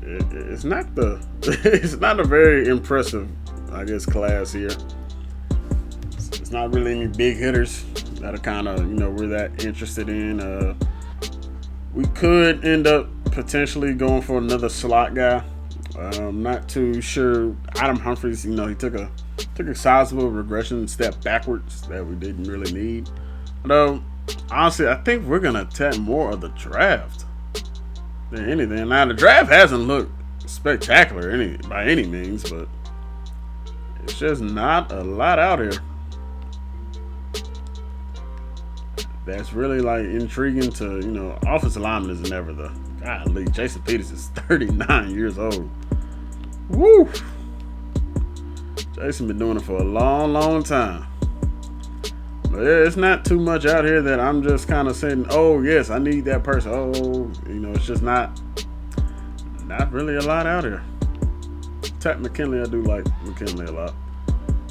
It's not a very impressive, I guess, class here. It's not really any big hitters that are kind of, we're that interested in. We could end up potentially going for another slot guy. I'm not too sure. Adam Humphries, he took a sizable regression step backwards that we didn't really need. Although, honestly, I think we're going to attack more of the draft than anything. Now, the draft hasn't looked spectacular by any means, but it's just not a lot out here that's really intriguing to, offensive lineman is never the golly. Jason Peters is 39 years old. Woo! Jason been doing it for a long, long time. But yeah, it's not too much out here that I'm just kind of saying, oh yes, I need that person. Oh, it's just not really a lot out here. Tap McKinley, I do like McKinley a lot.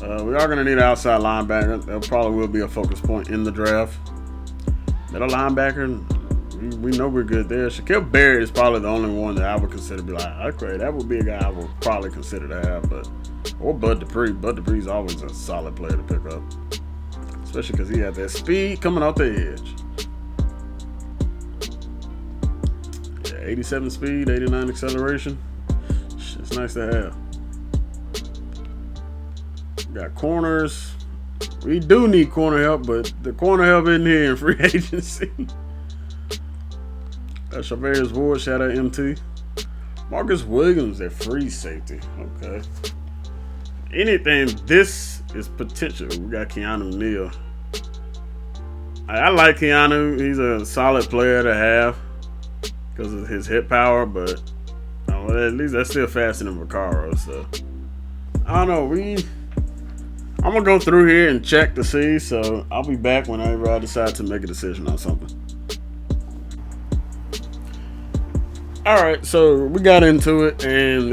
We are going to need an outside linebacker. That probably will be a focus point in the draft. Middle linebacker, we know we're good there. Shaquille Barrett is probably the only one that I would consider be like, okay, that would be a guy I would probably consider to have. But Or Bud Dupree. Bud Dupree's always a solid player to pick up. Especially because he had that speed coming off the edge. Yeah, 87 speed, 89 acceleration. It's nice to have. We got corners. We do need corner help, but the corner help isn't here in free agency. That's Chavez Ward, shout out MT. Marcus Williams at free safety. Okay. Anything, this is potential. We got Keanu Neal. I like Keanu. He's a solid player to have because of his hit power, but at least that's still faster than Vaccaro. So I don't know. I'm gonna go through here and check to see. So I'll be back whenever I decide to make a decision on something. All right, so we got into it, and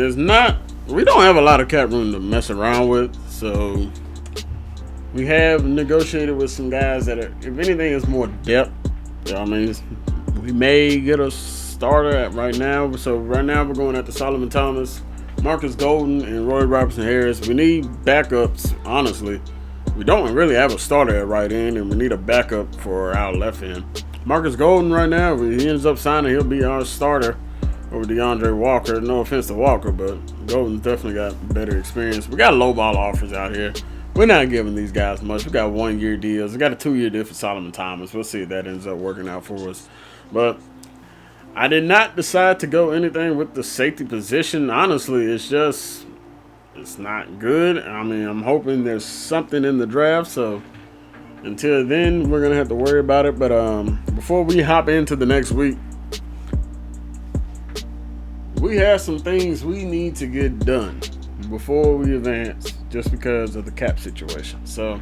we don't have a lot of cap room to mess around with. So we have negotiated with some guys that are, if anything, is more depth. You know what I mean, we may get a starter at right now. So right now we're going at the Solomon Thomas, Marcus Golden, and Roy Robertson Harris. We need backups, honestly. We don't really have a starter at right end, and we need a backup for our left end. Marcus Golden right now, if he ends up signing, he'll be our starter over DeAndre Walker. No offense to Walker, but Golden's definitely got better experience. We got lowball offers out here. We're not giving these guys much. We got 1-year deals. We got a 2-year deal for Solomon Thomas. We'll see if that ends up working out for us. But I did not decide to go anything with the safety position. Honestly, it's not good. I mean, I'm hoping there's something in the draft. So until then, we're going to have to worry about it. But before we hop into the next week, we have some things we need to get done before we advance just because of the cap situation. So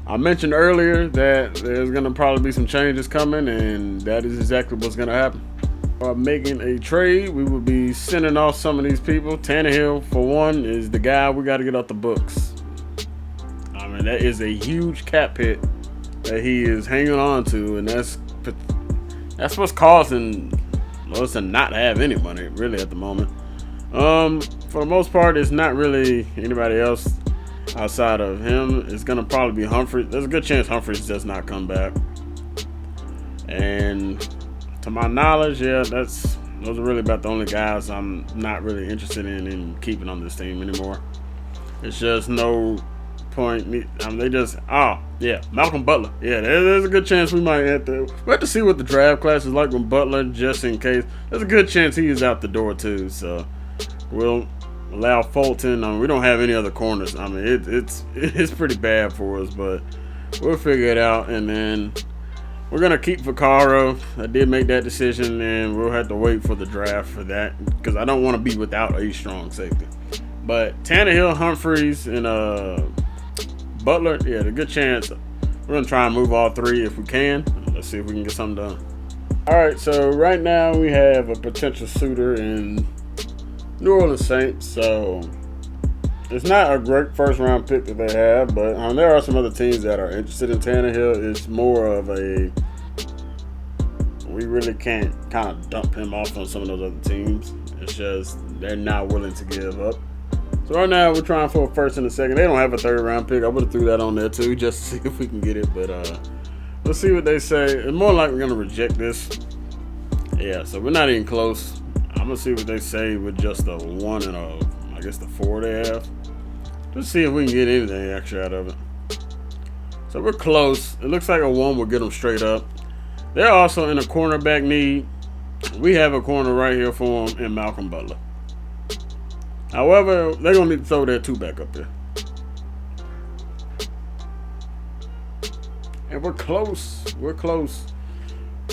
I mentioned earlier that there's going to probably be some changes coming, and that is exactly what's going to happen. Making a trade, we will be sending off some of these people. Tannehill, for one, is the guy we got to get off the books. I mean, that is a huge cap hit that he is hanging on to, and that's what's causing us to not have any money, really, at the moment. For the most part, it's not really anybody else outside of him. It's going to probably be Humphries. There's a good chance Humphries does not come back. And to my knowledge, yeah, those are really about the only guys I'm not really interested in keeping on this team anymore. It's just no point. Malcolm Butler. Yeah, there's a good chance we have to see what the draft class is like with Butler, just in case. There's a good chance he is out the door too. So we'll allow Fulton. We don't have any other corners. I mean, it's pretty bad for us, but we'll figure it out. And then we're gonna keep Vaccaro. I did make that decision, and we'll have to wait for the draft for that because I don't want to be without a strong safety. But Tannehill, Humphries, and Butler, yeah, there's a good chance. We're going to try and move all three if we can. Let's see if we can get something done. All right, so right now we have a potential suitor in New Orleans Saints. So it's not a great first-round pick that they have, but there are some other teams that are interested in Tannehill. It's more of we really can't kind of dump him off on some of those other teams. It's just they're not willing to give up. So right now we're trying for a first and a second. They don't have a third-round pick. I would have threw that on there too just to see if we can get it. But let's see what they say. It's more like we're going to reject this. Yeah, so we're not even close. I'm going to see what they say with just the 1 and I guess the 4 they have. Let's see if we can get anything extra out of it. So we're close. It looks like a 1 will get them straight up. They're also in a cornerback need. We have a corner right here for them in Malcolm Butler. However, they're going to need to throw their 2 back up there. And we're close. We're close.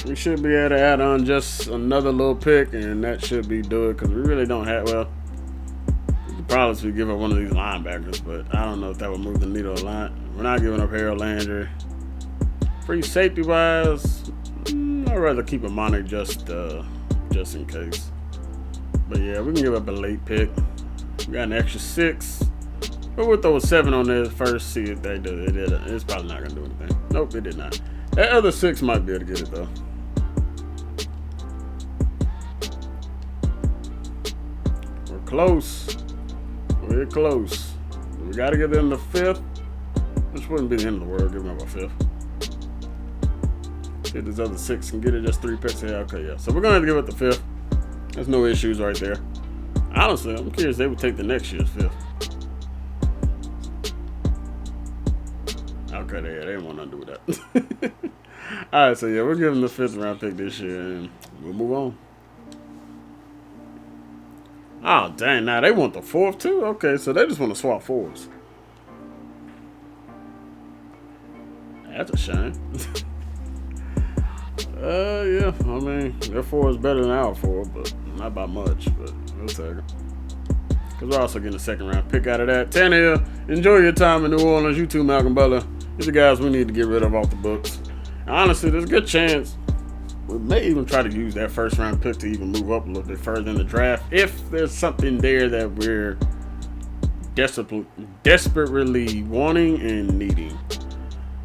We should be able to add on just another little pick, and that should be good because we really don't have, we could probably give up one of these linebackers, but I don't know if that would move the needle a lot. We're not giving up Harold Landry. Free safety-wise, I'd rather keep Amani just in case. But yeah, we can give up a late pick. We got an extra 6. But we'll throw a 7 on there first, see if they do it. It's probably not going to do anything. Nope, it did not. That other 6 might be able to get it, though. We're close. We're We're close. We got to get them the 5th, which wouldn't be the end of the world. Give them a 5th. Get this other 6 and get it just 3 picks. Yeah, okay, yeah. So we're going to have to give it the 5th. There's no issues right there. Honestly, I'm curious they would take the next year's 5th. Okay, they didn't want nothing to do with that. All right, so yeah, we're giving the 5th round pick this year, and we'll move on. Oh, dang, now they want the 4th too? Okay, so they just want to swap 4s. That's a shame. Yeah, I mean, their 4 is better than our 4, but not by much, but we'll take it. Because we're also getting a 2nd round pick out of that. Tannehill, enjoy your time in New Orleans. You too, Malcolm Butler. These are guys we need to get rid of off the books. And honestly, there's a good chance we may even try to use that 1st round pick to even move up a little bit further in the draft if there's something there that we're desperately wanting and needing.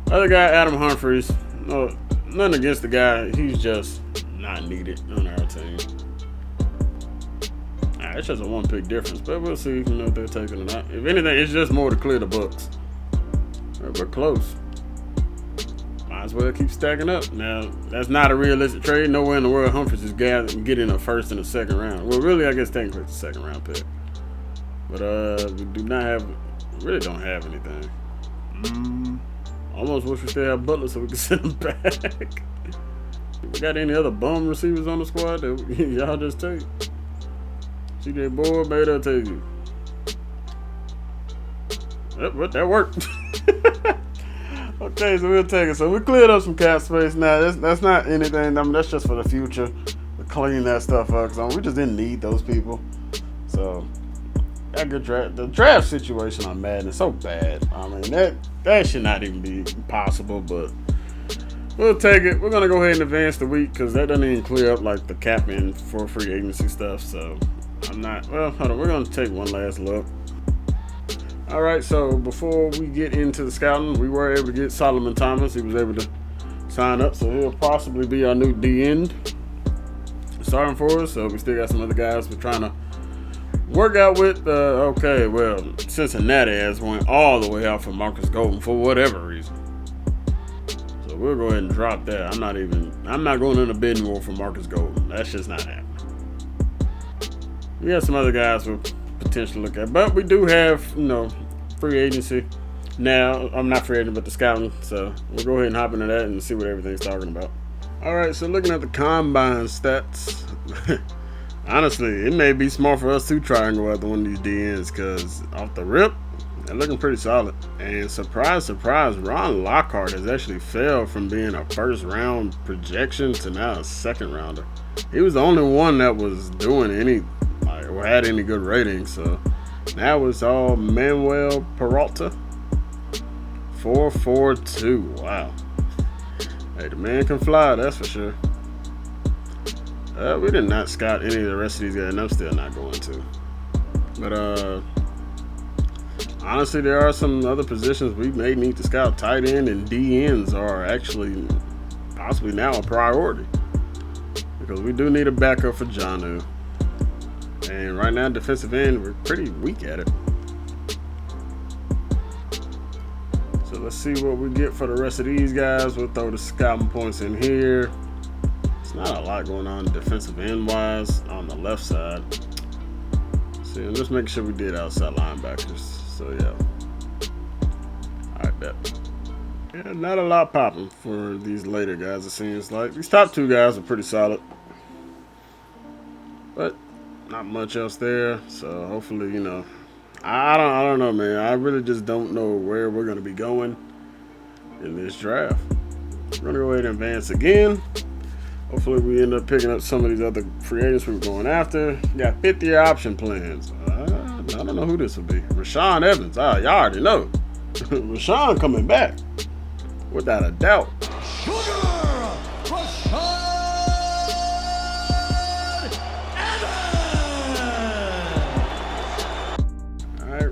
Other guy, Adam Humphries. No, nothing against the guy. He's just not needed on our team. It's just a 1 pick difference, but we'll see if they're taking it or not. If anything, it's just more to clear the books. We're close. Might as well keep stacking up. Now, that's not a realistic trade. Nowhere in the world Humphries is getting a 1st and a 2nd round. Well, really, I guess technically it's a 2nd round pick. But we really don't have anything. Almost wish we still have Butler so we can send him back. We got any other bum receivers on the squad that y'all just take? CJ Board, maybe they'll take you. That worked. Okay, so we'll take it. So we cleared up some cap space. Now that's not anything. I mean, that's just for the future to clean that stuff up. Because we just didn't need those people. So that good draft. The draft situation on Madden is so bad. I mean that should not even be possible. But we'll take it. We're gonna go ahead and advance the week because that doesn't even clear up like the cap in for free agency stuff. So I'm not. Well, hold on. We're gonna take one last look. All right, so before we get into the scouting, we were able to get Solomon Thomas. He was able to sign up, so he'll possibly be our new D-end starting for us. So we still got some other guys we're trying to work out with. Okay, well, Cincinnati has went all the way out for Marcus Golden for whatever reason. So we'll go ahead and drop that. I'm not going in a bidding war for Marcus Golden. That's just not happening. We got some other guys we'll potentially look at, but we do have free agency now. I'm not free agent, but the scouting, so we'll go ahead and hop into that and see what everything's talking about. All right, so looking at the combine stats, honestly, it may be smart for us to try and go after one of these DNs because off the rip, they're looking pretty solid. And surprise, surprise, Ron Lockhart has actually fell from being a 1st round projection to now a 2nd rounder. He was the only one that was doing or had any good ratings, so now it's all Manuel Peralta. 4.42. Wow. Hey, the man can fly, that's for sure. We did not scout any of the rest of these guys, and I'm still not going to. But honestly, there are some other positions we may need to scout. Tight end and DNs are actually possibly now a priority because we do need a backup for Jonnu. And right now, defensive end, we're pretty weak at it. So let's see what we get for the rest of these guys. We'll throw the scouting points in here. It's not a lot going on defensive end-wise on the left side. See, let's make sure we did outside linebackers. So, yeah. All right, bet. Yeah, not a lot popping for these later guys, it seems like. These top 2 guys are pretty solid. But not much else there, so hopefully, I don't know, man. I really just don't know where we're going to be going in this draft. We're going to go ahead and advance again. Hopefully, we end up picking up some of these other free agents we were going after. Got 50-year option plans. I don't know who this will be. Rashaan Evans. Y'all already know. Rashaan coming back, without a doubt.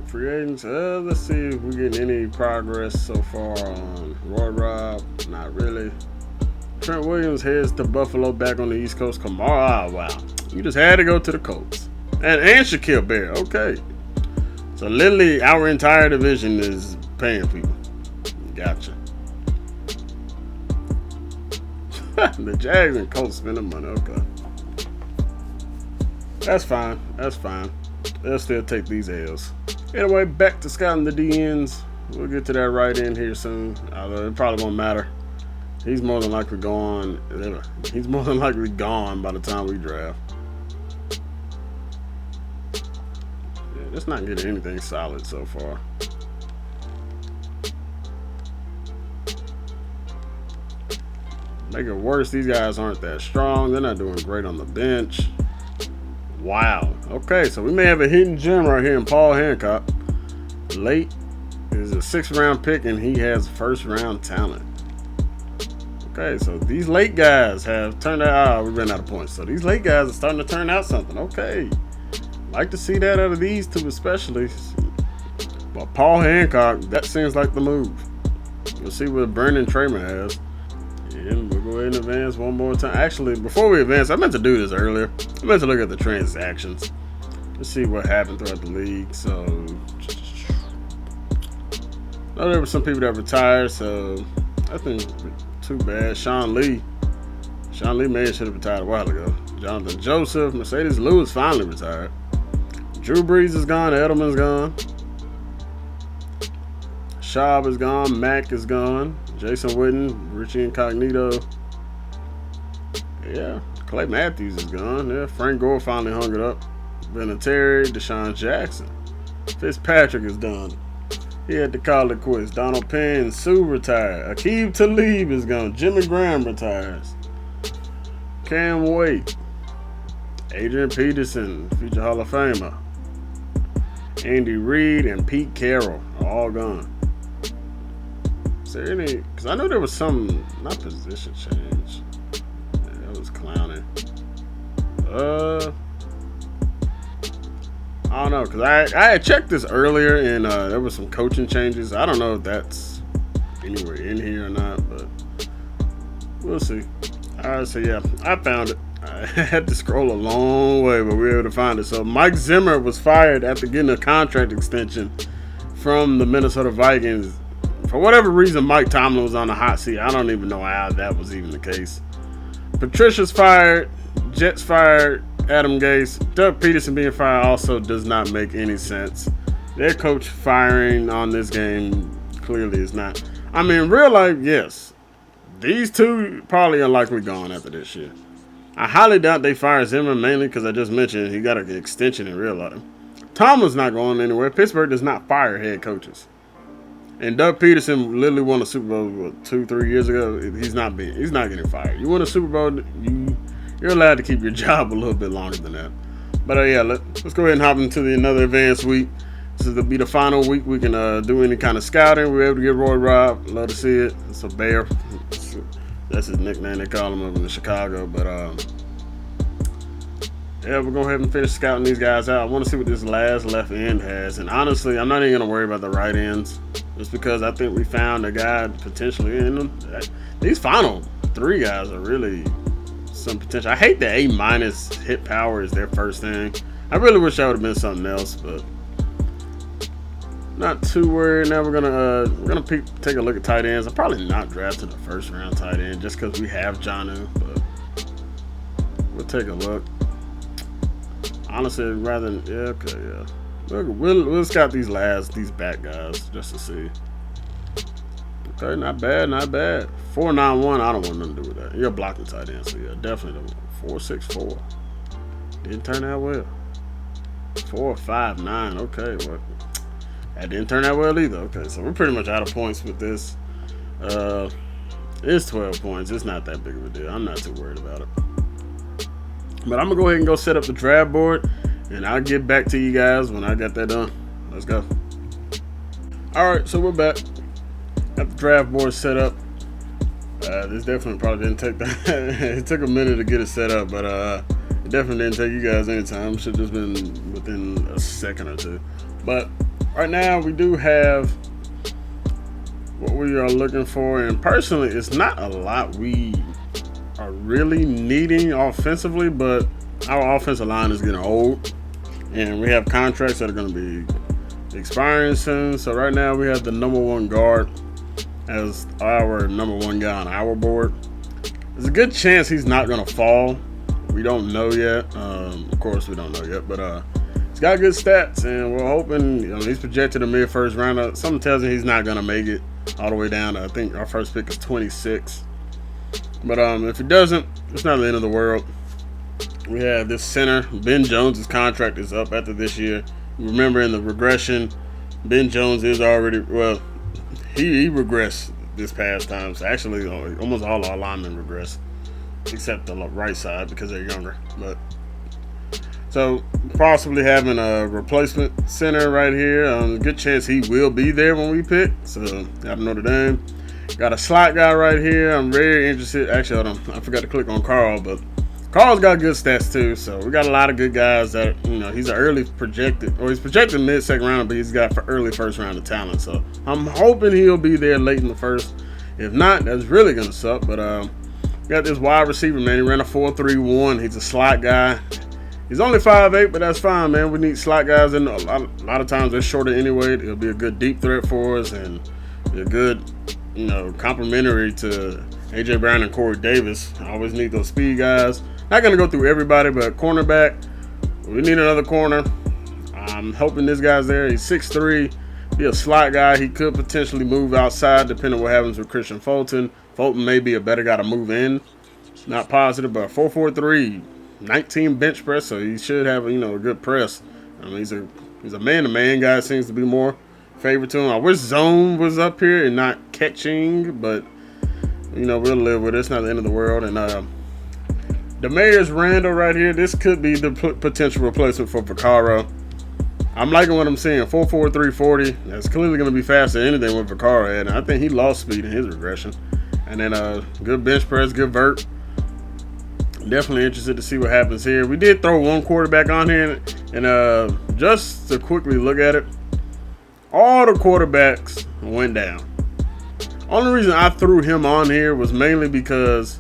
Free agents. Let's see if we get any progress so far on Roy Robb. Not really. Trent Williams heads to Buffalo, back on the East Coast. Kamara, wow. You just had to go to the Colts. And Shaquille Barrett. Okay. So literally our entire division is paying people. Gotcha. The Jags and Colts spending money. Okay. That's fine. That's fine. They'll still take these L's. Anyway, back to scouting the DNs. We'll get to that right in here soon. Although it probably won't matter. He's more than likely gone. He's more than likely gone by the time we draft. Yeah, it's not getting anything solid so far. Make it worse, these guys aren't that strong. They're not doing great on the bench. Wow. Okay, so we may have a hidden gem right here in Paul Hancock. Late is a 6th round pick, and he has 1st round talent. Okay, so these late guys have turned out. We ran out of points. So these late guys are starting to turn out something. Okay. Like to see that out of these two especially. But Paul Hancock, that seems like the move. We'll see what Brandon Tramer has. And we'll go ahead and advance one more time. Actually, before we advance, I meant to do this earlier. I meant to look at the transactions. Let's see what happened throughout the league. So, oh, there were some people that retired, so I think too bad. Sean Lee may have should have retired a while ago. Jonathan Joseph, Mercedes Lewis finally retired. Drew Brees is gone. Edelman's gone. Schaub is gone. Mack is gone. Jason Witten, Richie Incognito. Yeah, Clay Matthews is gone. Yeah, Frank Gore finally hung it up. Vinatieri, Deshaun Jackson. Fitzpatrick is done. He had to call it quits. Donald Penn, Sue retired. Aqib Talib is gone. Jimmy Graham retires. Cam Wake. Adrian Peterson, future Hall of Famer. Andy Reid and Pete Carroll are all gone. Is there any? Because I know there was some, not position change. Yeah, that was clowning. I don't know, because I had checked this earlier and there was some coaching changes. I don't know if that's anywhere in here or not, but we'll see. Alright, so yeah, I found it. I had to scroll a long way, but we were able to find it. So Mike Zimmer was fired after getting a contract extension from the Minnesota Vikings. For whatever reason, Mike Tomlin was on the hot seat. I don't even know how that was even the case. Patricia's fired. Jets fired Adam Gase. Doug Peterson being fired also does not make any sense. Their coach firing on this game clearly is not. I mean, in real life, yes. These two probably are likely gone after this year. I highly doubt they fire Zimmer, mainly because I just mentioned he got an extension in real life. Tomlin's not going anywhere. Pittsburgh does not fire head coaches. And Doug Peterson literally won a Super Bowl 2-3 years ago. He's not getting fired. You win a Super Bowl, you're allowed to keep your job a little bit longer than that. But yeah, let's go ahead and hop into another advanced week. This will be the final week we can do any kind of scouting. We're able to get Roy Robb. Love to see it. It's a bear. That's his nickname. They call him over in Chicago. But yeah, we're going to go ahead and finish scouting these guys out. I want to see what this last left end has. And honestly, I'm not even going to worry about the right ends. Just because I think we found a guy potentially in them. These final 3 guys are really some potential. I hate that A- hit power is their first thing. I really wish that would have been something else, but not too worried. Now we're gonna take a look at tight ends. I'm probably not drafting a 1st round tight end just because we have Jonnu, but we'll take a look. Honestly, rather than yeah. We'll scout these back guys just to see. Okay, not bad. 4.91. I don't want nothing to do with that. You're blocking tight end, so yeah, definitely don't. 4.64. Didn't turn out well. 4.59. Okay, well, that didn't turn out well either. Okay, so we're pretty much out of points with this. It's 12 points. It's not that big of a deal. I'm not too worried about it. But I'm gonna go ahead and go set up the draft board. And I'll get back to you guys when I got that done. Let's go. Alright, so we're back. Got the draft board set up. This definitely probably didn't take that. It took a minute to get it set up, but it definitely didn't take you guys any time. Should have just been within a second or two. But right now we do have what we are looking for. And personally, it's not a lot we are really needing offensively, but our offensive line is getting old, and we have contracts that are going to be expiring soon. So right now we have the number 1 guard as our number 1 guy on our board. There's a good chance he's not going to fall. We don't know yet. Of course, we don't know yet, but he's got good stats, and we're hoping. He's projected a mid-first rounder. Something tells me he's not going to make it all the way down. I think our first pick is 26. But if he doesn't, it's not the end of the world. We have this center. Ben Jones' contract is up after this year. Remember, in the regression, Ben Jones is already he regressed this past time. So actually, almost all our linemen regressed, except the right side because they're younger. But so possibly having a replacement center right here. Good chance he will be there when we pick. So out of Notre Dame, got a slot guy right here. I'm very interested. Actually, hold on, I forgot to click on Carl, but Carl's got good stats too. So we got a lot of good guys that he's an early projected, or he's projected mid-second round, but he's got for early first round of talent. So I'm hoping he'll be there late in the first. If not, that's really gonna suck. But got this wide receiver, man. He ran a 4.31. He's a slot guy. He's only 5'8", but that's fine, man. We need slot guys, and a lot of times they're shorter anyway. It'll be a good deep threat for us, and be a good, complementary to A.J. Brown and Corey Davis. I always need those speed guys. Not going to go through everybody, but cornerback, we need another corner. I'm hoping this guy's there. He's 6'3", be a slot guy. He could potentially move outside depending on what happens with Christian Fulton. Fulton may be a better guy to move in. Not positive, but 4.43, 19 bench press, so he should have a good press. I mean, he's a man-to-man guy. Seems to be more favorite to him. I wish zone was up here and not catching, but we'll live with it. It's not the end of the world. And Demarius Randall right here, this could be the potential replacement for Vaccaro. I'm liking what I'm seeing. 4.4, 340. That's clearly going to be faster than anything what Vaccaro had. And I think he lost speed in his regression. And then good bench press, good vert. Definitely interested to see what happens here. We did throw one quarterback on here. And just to quickly look at it, all the quarterbacks went down. Only reason I threw him on here was mainly because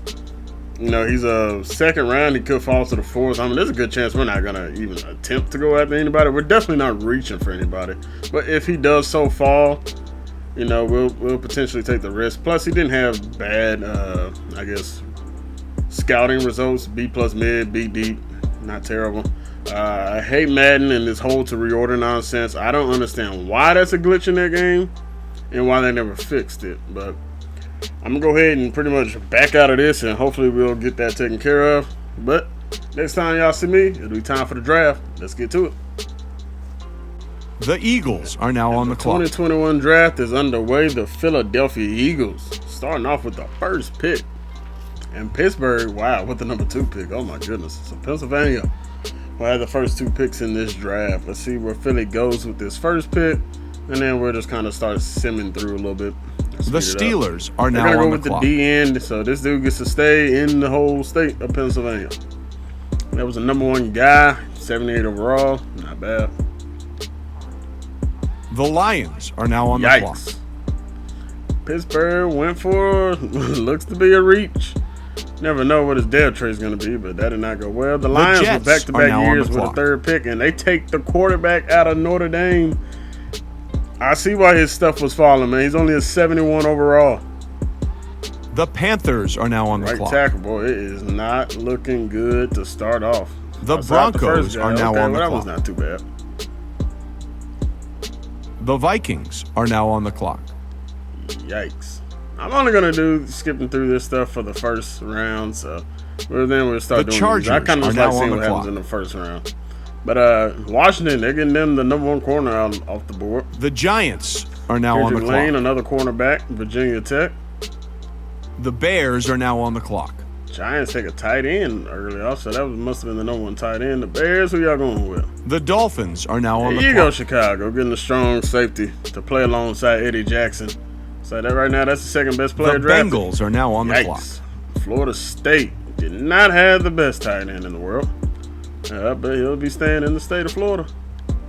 he's a second round. He could fall to the fourth. I mean, there's a good chance we're not going to even attempt to go after anybody. We're definitely not reaching for anybody. But if he does so fall, we'll potentially take the risk. Plus, he didn't have bad, scouting results. B+ mid, B deep. Not terrible. I hate Madden and this hold to reorder nonsense. I don't understand why that's a glitch in their game and why they never fixed it. But I'm going to go ahead and pretty much back out of this, and hopefully we'll get that taken care of. But next time y'all see me, it'll be time for the draft. Let's get to it. The Eagles are now on the clock. 2021 draft is underway. The Philadelphia Eagles starting off with the first pick. And Pittsburgh, wow, with the number 2 pick. Oh my goodness. So Pennsylvania will have the first 2 picks in this draft. Let's see where Philly goes with this first pick. And then we'll just kind of start simming through a little bit. The Steelers are now on the clock. They're going to go with clock. the D end, so this dude gets to stay in the whole state of Pennsylvania. That was the number 1 guy, 78 overall. Not bad. The Lions are now on the clock. Pittsburgh went for, looks to be a reach. Never know what his depth trade is going to be, but that did not go well. The Lions were back-to-back years with a 3rd pick, and they take the quarterback out of Notre Dame. I see why his stuff was falling, man. He's only a 71 overall. The Panthers are now on the clock. Right tackle, boy. It is not looking good to start off. The Broncos are now on the clock. That was not too bad. The Vikings are now on the clock. Yikes. I'm only going to do skipping through this stuff for the first round, so then we'll start doing Chargers I kind of just like seeing what happens clock. in the first round. But Washington, they're getting them the number 1 corner off the board. The Giants are now on the clock. Lane, another cornerback, Virginia Tech. The Bears are now on the clock. Giants take a tight end early off, so that must have been the number 1 tight end. The Bears, who y'all going with? The Dolphins are now on the clock. Here you go, Chicago, getting a strong safety to play alongside Eddie Jackson. So that right now, that's the 2nd best player drafted. The Bengals are now on the clock. Florida State did not have the best tight end in the world. But he'll be staying in the state of Florida.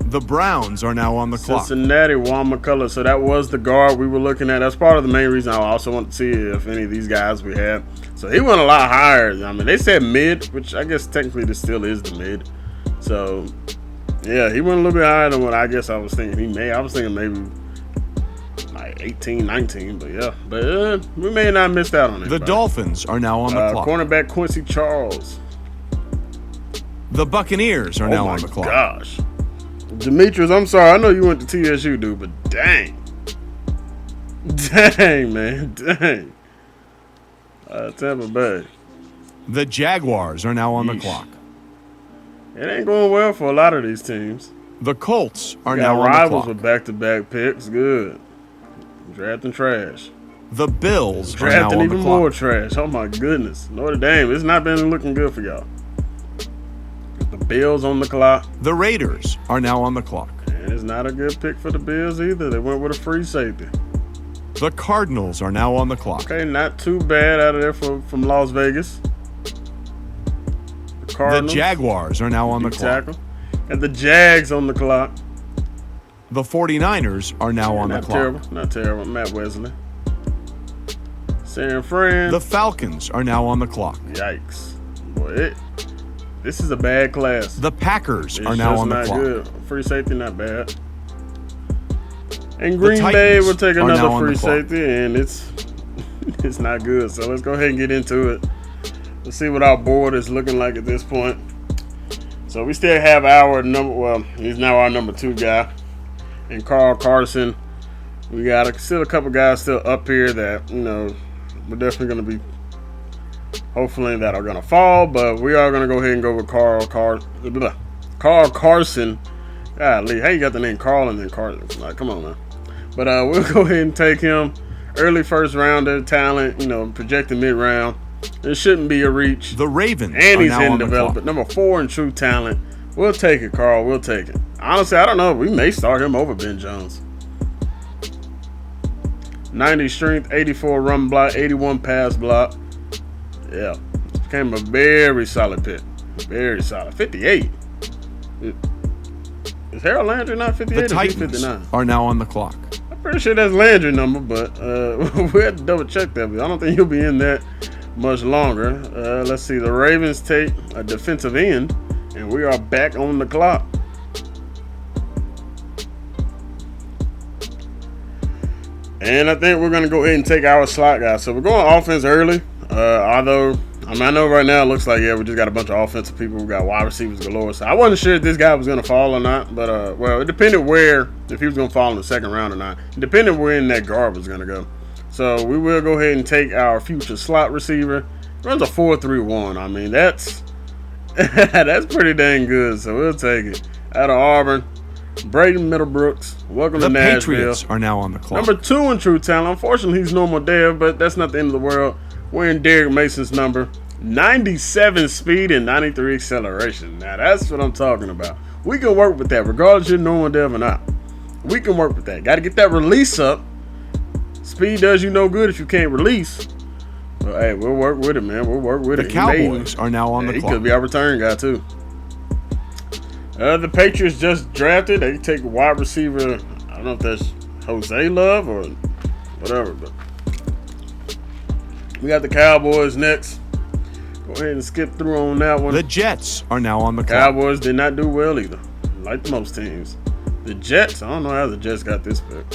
The Browns are now on the clock. Cincinnati, Juan McCullough. So that was the guard we were looking at. That's part of the main reason I also want to see if any of these guys we have. So he went a lot higher. I mean, they said mid, which I guess technically this still is the mid. So, Yeah, he went a little bit higher than what I guess I was thinking he may. I was thinking maybe like 18, 19, but yeah. But we may not have missed out on it. The Dolphins are now on the clock. Cornerback Quincy Charles. The Buccaneers are now on the clock. Oh my gosh. Demetrius, I'm sorry. I know you went to TSU, dude, but dang. Dang, man. Dang. Tampa Bay. The Jaguars are now on the clock. It ain't going well for a lot of these teams. The Colts are now on the rivals clock. with back-to-back picks. Good. Drafting trash. The Bills are now Drafting on even the clock. more trash. Oh my goodness. Notre Dame. It's not been looking good for y'all. The Bills on the clock. The Raiders are now on the clock. And it's not a good pick for the Bills either. They went with a free safety. The Cardinals are now on the clock. Okay, not too bad out of there from Las Vegas. The Cardinals. The Jaguars are now on the clock. Tackle. And the Jags on the clock. The 49ers are now on the clock. Not terrible. Matt Wesley. San Fran. The Falcons are now on the clock. Yikes. Boy, this is a bad class. The Packers are now on the clock. Good. Free safety, not bad. And Green Bay will take another free safety, and it's not good. So let's go ahead and get into it. Let's see what our board is looking like at this point. So we still have our number. Well, he's now our number 2 guy, and Carl Carson. We got still a couple guys still up here that we're definitely going to be. Hopefully that are going to fall, but we are going to go ahead and go with Carl Carson. Golly, how you got the name Carl and then Carson? Like, come on, man. But we'll go ahead and take him. Early first rounder, talent, projected mid-round. It shouldn't be a reach. The Ravens and are he's now in on the development. clock. Number 4 in true talent. We'll take it, Carl. We'll take it. Honestly, I don't know. We may start him over Ben Jones. 90 strength, 84 run block, 81 pass block. Yeah. Became a very solid pick. Very solid. 58. Is Harold Landry not 58 The or Titans 59? are now on the clock. I'm pretty sure that's Landry number, but we have to double check that. But I don't think he'll be in that much longer. Let's see. The Ravens take a defensive end, and we are back on the clock. And I think we're going to go ahead and take our slot guy. So we're going offense early. Although, I know right now it looks like, we just got a bunch of offensive people. We got wide receivers galore. So I wasn't sure if this guy was going to fall or not. But, it depended if he was going to fall in the second round or not. It depended where in that guard was going to go. So we will go ahead and take our future slot receiver. Runs a 4.31. I mean, that's pretty dang good. So we'll take it. Out of Auburn, Braden Middlebrooks. Welcome to Nashville. The Patriots are now on the clock. Number 2 in true talent. Unfortunately, he's normal dev, but that's not the end of the world. Wearing Derek Mason's number. 97 speed and 93 acceleration. Now, that's what I'm talking about. We can work with that, regardless you're normal dev or not. We can work with that. Got to get that release up. Speed does you no good if you can't release. But, hey, we'll work with it, man. We'll work with it. The Cowboys are now on the clock. He could be our return guy, too. The Patriots just drafted. They take a wide receiver. I don't know if that's Jose Love or whatever, but we got the Cowboys next. Go ahead and skip through on that one. The Jets are now on the clock. Cowboys did not do well either, like most teams. The Jets, I don't know how the Jets got this pick.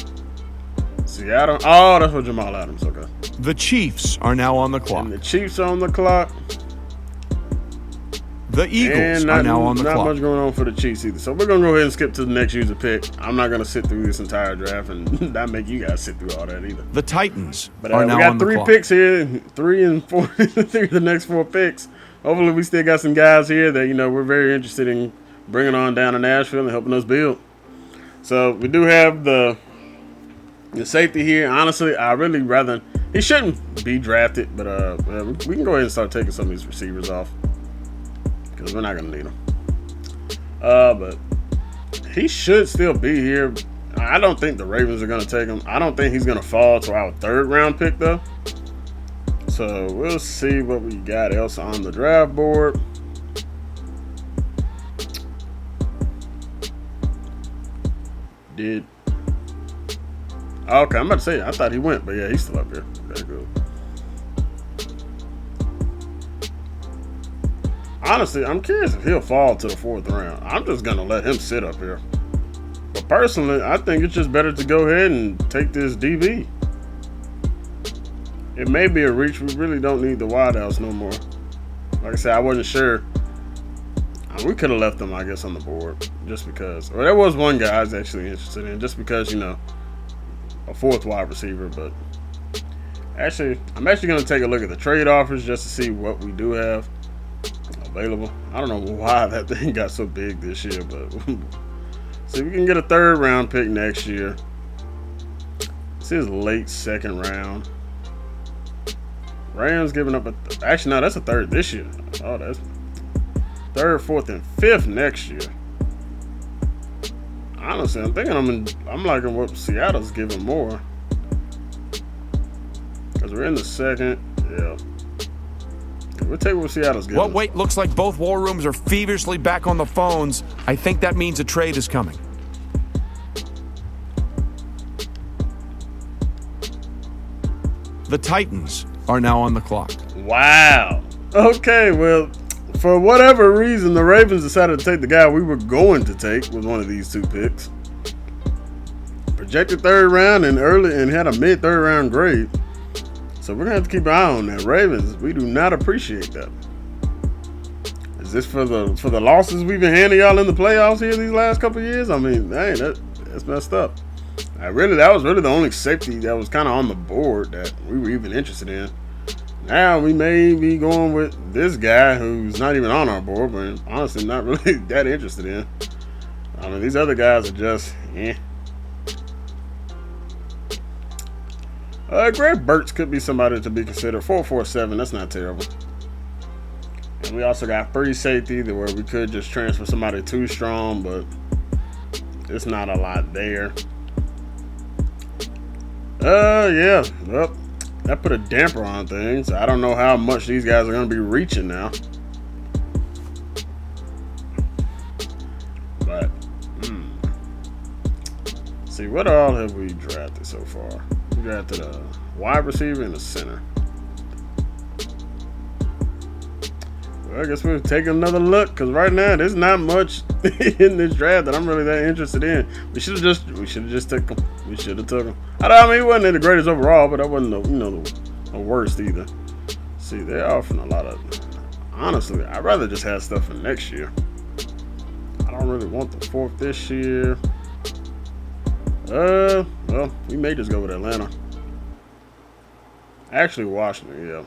Seattle. Oh, that's for Jamal Adams. Okay. The Chiefs are now on the clock. And the Chiefs are on the clock. The Eagles are now on the clock. Not much going on for the Chiefs either. So we're going to go ahead and skip to the next user pick. I'm not going to sit through this entire draft and not make you guys sit through all that either. The Titans But are now we got on the 3 clock. picks here, 3 and 4, 3 of the next 4 picks. Hopefully we still got some guys here that, we're very interested in bringing on down to Nashville and helping us build. So we do have the safety here. Honestly, I really rather, he shouldn't be drafted, but we can go ahead and start taking some of these receivers off because we're not going to need them. But he should still be here. I don't think the Ravens are going to take him. I don't think he's going to fall to our 3rd round pick, though. So we'll see what we got else on the draft board. Okay, I'm about to say, I thought he went, but yeah, he's still up here. Okay, good. Honestly, I'm curious if he'll fall to the 4th round. I'm just going to let him sit up here. But personally, I think it's just better to go ahead and take this DB. It may be a reach. We really don't need the wideouts no more. Like I said, I wasn't sure. We could have left them, I guess, on the board just because. Or there was one guy I was actually interested in just because, you know, a 4th wide receiver. But actually, I'm actually going to take a look at the trade offers just to see what we do have available. I don't know why that thing got so big this year, but see, we can get a 3rd round pick next year. This is late 2nd round. Rams giving up actually, no, that's a 3rd this year. Oh, that's 3rd, 4th, and 5th next year. Honestly, I'm thinking I'm liking what Seattle's giving more. Because we're in the 2nd. Yeah. We'll take what Seattle's giving. Well, wait, looks like both war rooms are feverishly back on the phones. I think that means a trade is coming. The Titans are now on the clock. Wow. Okay, well, for whatever reason, the Ravens decided to take the guy we were going to take with one of these 2 picks. Projected 3rd round and had a mid-3rd round grade. So we're gonna have to keep an eye on that. Ravens, we do not appreciate that. Is this for the losses we've been handing y'all in the playoffs here these last couple of years? I mean, dang, that's messed up. That was really the only safety that was kind of on the board that we were even interested in. Now we may be going with this guy who's not even on our board, but honestly not really that interested in. I mean, these other guys are just, Greg Burks could be somebody to be considered. 4.47, that's not terrible. And we also got free safety where we could just transfer somebody too strong, but it's not a lot there. Yeah. Well, that put a damper on things. I don't know how much these guys are going to be reaching now. But, see, what all have we drafted so far? We drafted a wide receiver and a center. Well, I guess we'll take another look because right now there's not much in this draft that I'm really that interested in. We should have just took him. We should have took him. I mean, he wasn't the greatest overall, but that wasn't the worst either. See, they're offering a lot of. Honestly, I'd rather just have stuff for next year. I don't really want the 4th this year. Well, we may just go with Atlanta. Actually, Washington, yeah.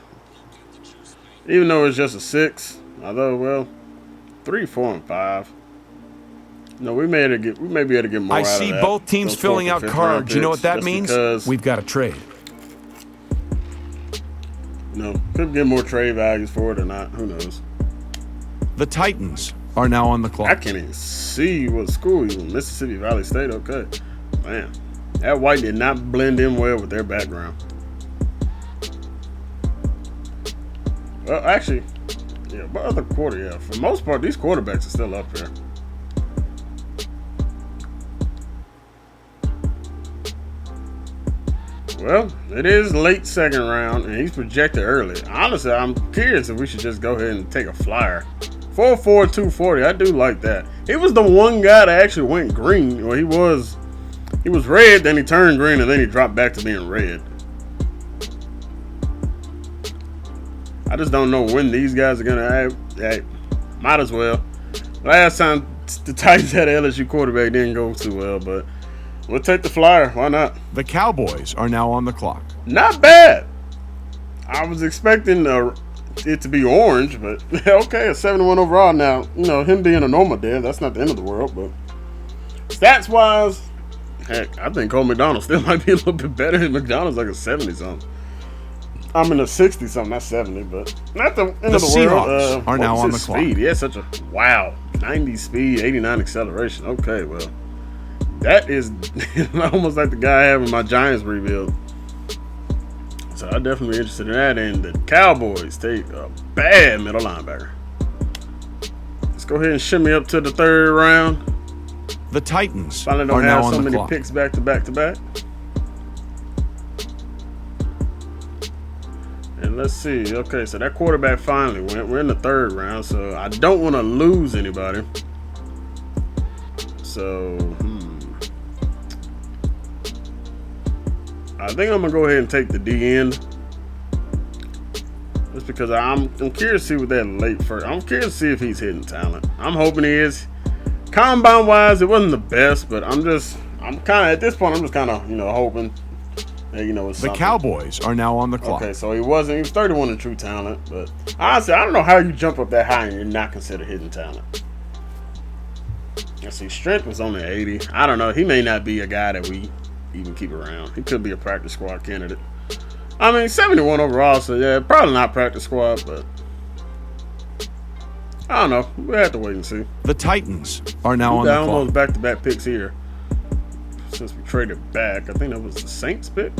Even though it's just a 6, although, well, 3, 4, and 5. No, we may be able to get more out of that. I see both teams filling out cards. You know what that means? We've got a trade. Could get more trade values for it or not. Who knows? The Titans are now on the clock. I can't even see what school he's in. Mississippi Valley State. Okay. Man, that white did not blend in well with their background. Well, actually, yeah, but other quarter, yeah. For the most part, these quarterbacks are still up there. Well, it is late 2nd round, and he's projected early. Honestly, I'm curious if we should just go ahead and take a flyer. 4.4, 240. I do like that. He was the one guy that actually went green. Well, he was red, then he turned green, and then he dropped back to being red. I just don't know when these guys are gonna. Hey, might as well. Last time the Titans had an LSU quarterback didn't go too well, but we'll take the flyer. Why not? The Cowboys are now on the clock. Not bad. I was expecting it to be orange, but okay, a 71 overall. Now, him being a normal there, that's not the end of the world, but stats wise, heck, I think Cole McDonald still might be a little bit better than McDonald's, like a 70-something. I'm in a 60-something, not 70, but not the end of the world. The Seahawks are now on the clock. He has such a 90 speed, 89 acceleration. Okay, well, that is almost like the guy I have in my Giants rebuild. So I'm definitely interested in that. And the Cowboys take a bad middle linebacker. Let's go ahead and shimmy up to the 3rd round. The Titans finally don't have so many picks back to back to back. And And let's see. Okay, so that quarterback finally went. We're in the 3rd round, so I don't want to lose anybody. So, I think I'm gonna go ahead and take the D end, just because I'm curious to see what that late first. I'm curious to see if he's hitting talent. I'm hoping he is. Combine wise, it wasn't the best, but I'm kind of at this point. I'm just kind of hoping that it's The something. Cowboys are now on the clock. Okay, so he was 31 in true talent, but honestly, I don't know how you jump up that high and you're not considered hidden talent. Let's see, strength was only 80. I don't know. He may not be a guy that we even keep around. He could be a practice squad candidate. I mean, 71 overall, so yeah, probably not practice squad, but I don't know. We'll have to wait and see. The Titans are now on We the got almost clock. back-to-back picks here. Since we traded back, I think that was the Saints pick.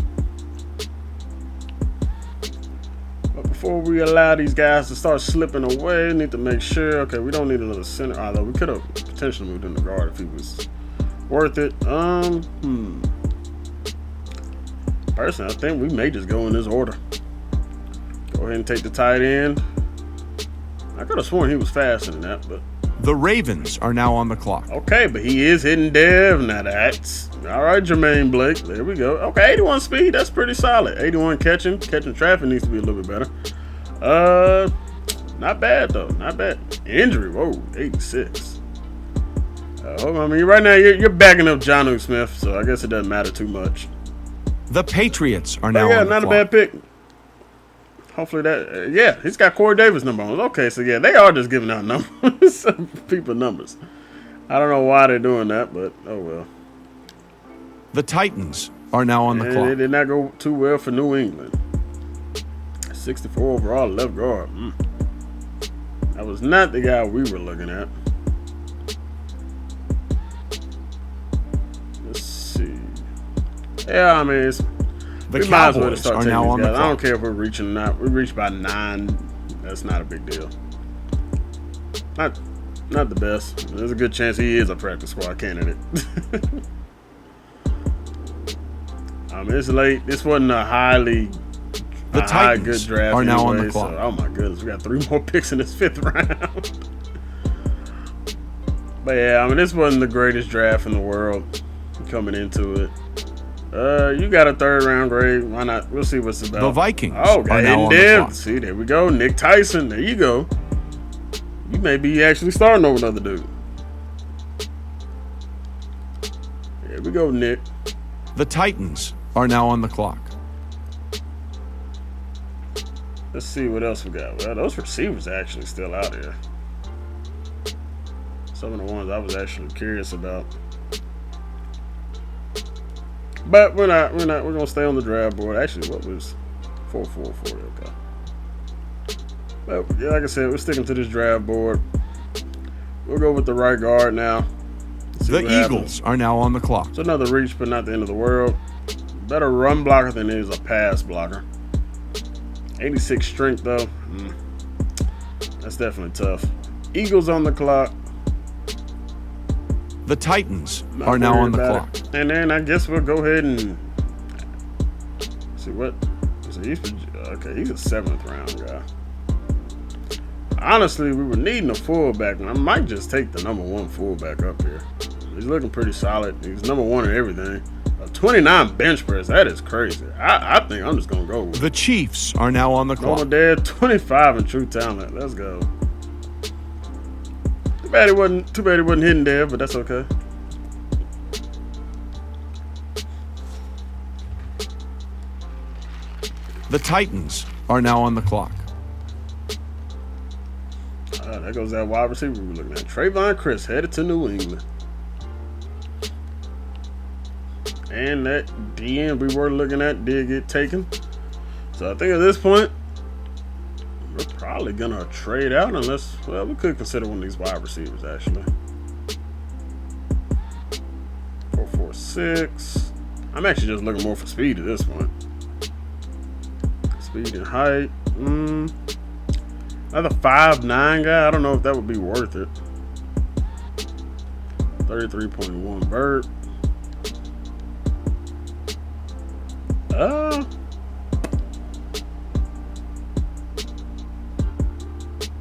But before we allow these guys to start slipping away, we need to make sure. Okay, we don't need another center. Although we could have potentially moved in the guard if he was worth it. Personally, I think we may just go in this order. Go ahead and take the tight end. I could have sworn he was faster than that, but The Ravens are now on the clock. okay, but he is hitting Dev. Now that's all right, Jermaine Blake. There we go. Okay, 81 speed. That's pretty solid. 81 catching traffic needs to be a little bit better. Not bad though. Not bad. Injury. Whoa, 86. Hold on. I mean, right now you're backing up Jonnu Smith, so I guess it doesn't matter too much. The Patriots are now Yeah, on the not a clock. bad pick. Hopefully that, yeah, he's got Corey Davis number on. Okay, so yeah, they are just giving out numbers, people numbers. I don't know why they're doing that, but oh well. The Titans are now on the And clock. it did not go too well for New England. 64 overall left guard. That was not the guy we were looking at. Let's see. Yeah, I mean, The we might as well Cowboys start are taking now these on the guys. I don't clock. care if we're reaching or not. We reached by 9. That's not a big deal. Not the best. There's a good chance he is a practice squad candidate. I mean, it's late. This wasn't a The high Titans good draft are now on anyway, the clock. so, oh my goodness, we got 3 more picks in this 5th round. But yeah, I mean, this wasn't the greatest draft in the world coming into it. You got a 3rd round grade. Why not? We'll see what's about. The Vikings Oh, are now on the Dev. clock. See, there we go. Nick Tyson. There you go. You may be actually starting over another dude. There we go, Nick. The Titans are now on the clock. Let's see what else we got. Well, those receivers are actually still out there. Some of the ones I was actually curious about. But we're not. We're gonna stay on the draft board. Actually, what was 444? Okay. But yeah, like I said, we're sticking to this draft board. We'll go with the right guard now. See The what Eagles happens. are now on the clock. It's another reach, but not the end of the world. Better run blocker than it is a pass blocker. 86 strength though. That's definitely tough. Eagles on the clock. The Titans Not are now worried on the about clock. it. And then I guess we'll go ahead and see what. So he's a 7th round guy. Honestly, we were needing a fullback, and I might just take the number 1 fullback up here. He's looking pretty solid. He's number 1 in everything. A 29 bench press. That is crazy. I think I'm just gonna go with The Chiefs are now on the Norma clock. Dad, 25 in true talent. Let's go. Too bad he wasn't hitting there, but that's okay. The Titans are now on the clock. There goes that wide receiver we were looking at. Trayvon Chris headed to New England. And that DN we were looking at did get taken. So I think at this point, we're probably going to trade out unless, well, we could consider one of these wide receivers actually. 4.46. I'm actually just looking more for speed at this point. Speed and height. Another 5'9" guy. I don't know if that would be worth it. 33.1 Burt.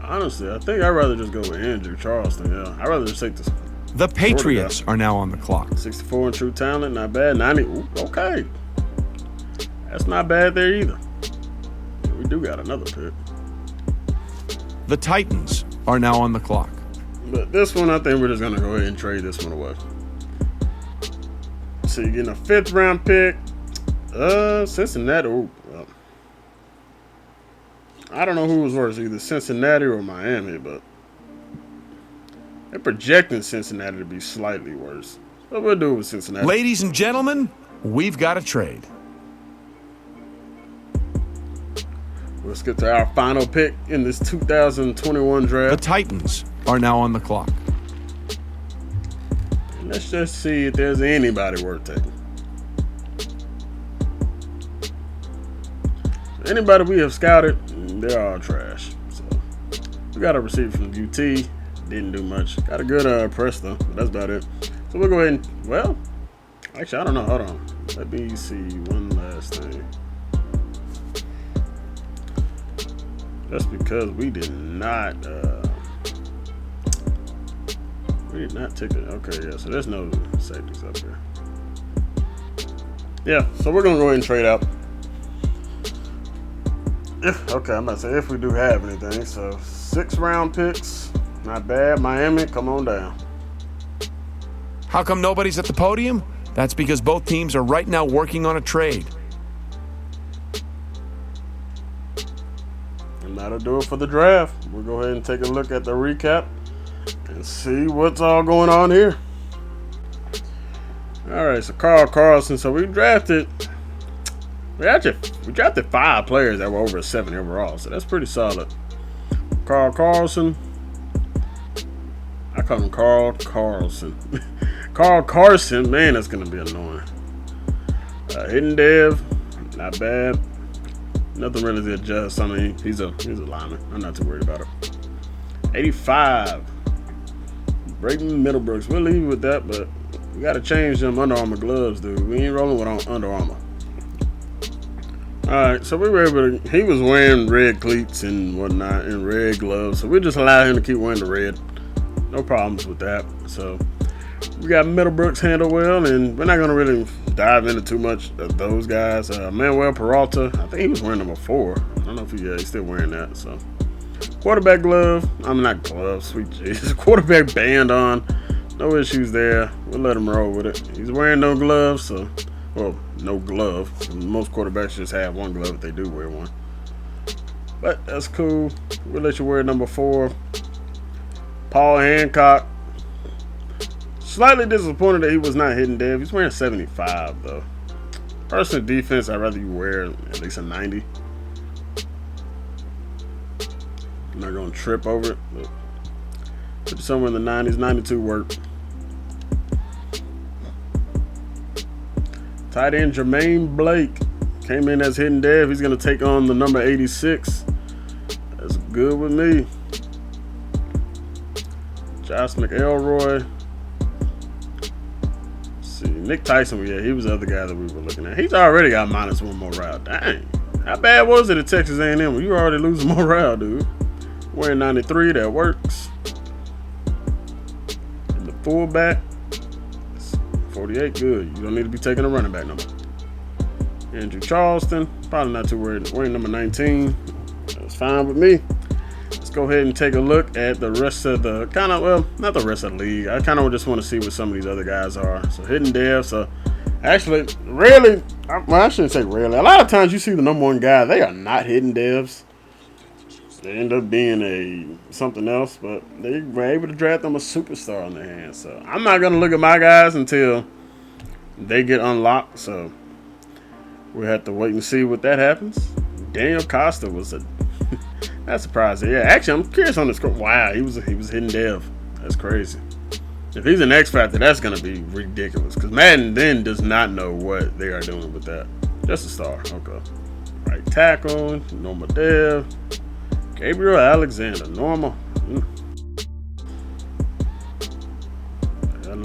Honestly, I think I'd rather just go with Andrew Charleston. Yeah, I'd rather just take this. The Patriots are now on the clock. 64 in true talent, not bad. 90, ooh, okay. That's not bad there either. We do got another pick. The Titans are now on the clock. But this one, I think we're just going to go ahead and trade this one away. So you're getting a 5th round pick. Cincinnati. Ooh, well, I don't know who was worse, either Cincinnati or Miami, but they're projecting Cincinnati to be slightly worse. But we'll do it with Cincinnati. Ladies and gentlemen, we've got a trade. Let's get to our final pick in this 2021 draft. The Titans are now on the clock. And let's just see if there's anybody worth taking. Anybody we have scouted, they're all trash. So we got a receiver from UT. Didn't do much. Got a good press though, but that's about it. So we'll go ahead and, well, actually, I don't know. Hold on. Let me see one last thing. Just because we did not take it. Okay, yeah, so there's no safeties up here. Yeah, so we're gonna go ahead and trade out. Okay, I'm about to say if we do have anything. So 6 round picks, not bad. Miami, come on down. How come nobody's at the podium? That's because both teams are right now working on a trade. And that'll do it for the draft. We'll go ahead and take a look at the recap and see what's all going on here. All right, so Carl Carlson. So we drafted 5 players that were over 7 overall, so that's pretty solid. Carl Carlson. I call him Carl Carlson. Carl Carson, man, that's gonna be annoying. Hidden Dev, not bad. Nothing really to adjust. I mean, he's a lineman. I'm not too worried about it. 85. Brayton Middlebrooks. We'll leave you with that, but we got to change them Under Armour gloves, dude. We ain't rolling with Under Armour. All right, so we were able to. He was wearing red cleats and whatnot and red gloves, so we just allowed him to keep wearing the red. No problems with that. So we got Middlebrooks handled well, and we're not going to really dive into too much of those guys. Manuel Peralta, I think he was wearing number 4. I don't know if he's still wearing that. So quarterback glove, I'm not glove, sweet Jesus. Quarterback band on, no issues there. We'll let him roll with it. He's wearing no gloves, so, well, no glove. Most quarterbacks just have one glove if they do wear one. But that's cool. We'll let you wear number 4. Paul Hancock. Slightly disappointed that he was not Hidden Dev. He's wearing 75 though. Personal defense, I'd rather you wear at least a 90. I'm not gonna trip over it. But put it somewhere in the 90s. 92 work. Tight end Jermaine Blake came in as Hidden Dev. He's gonna take on the number 86. That's good with me. Josh McElroy. Nick Tyson, yeah, he was the other guy that we were looking at. He's already got minus 1 morale. Dang. How bad was it at Texas A&M when you were already losing morale, dude? Wearing 93, that works. And the fullback, 48, good. You don't need to be taking a running back number. Andrew Charleston, probably not too worried. Wearing number 19, that's fine with me. Let's go ahead and take a look at the rest of the not the rest of the league. I kind of just want to see what some of these other guys are. So Hidden Dev. So actually, rarely, well, I shouldn't say rarely. A lot of times you see the number 1 guy, they are not Hidden Devs. They end up being something else, but they were able to draft them a superstar on their hands. So I'm not gonna look at my guys until they get unlocked. So we'll have to wait and see what that happens. Daniel Costa was not surprised. Yeah, actually, I'm curious on this. Wow, he was Hidden Dev. That's crazy. If he's an X Factor, that's gonna be ridiculous. Because Madden then does not know what they are doing with that. Just a star. Okay. Right tackle, Norma Dev, Gabriel Alexander, Norma.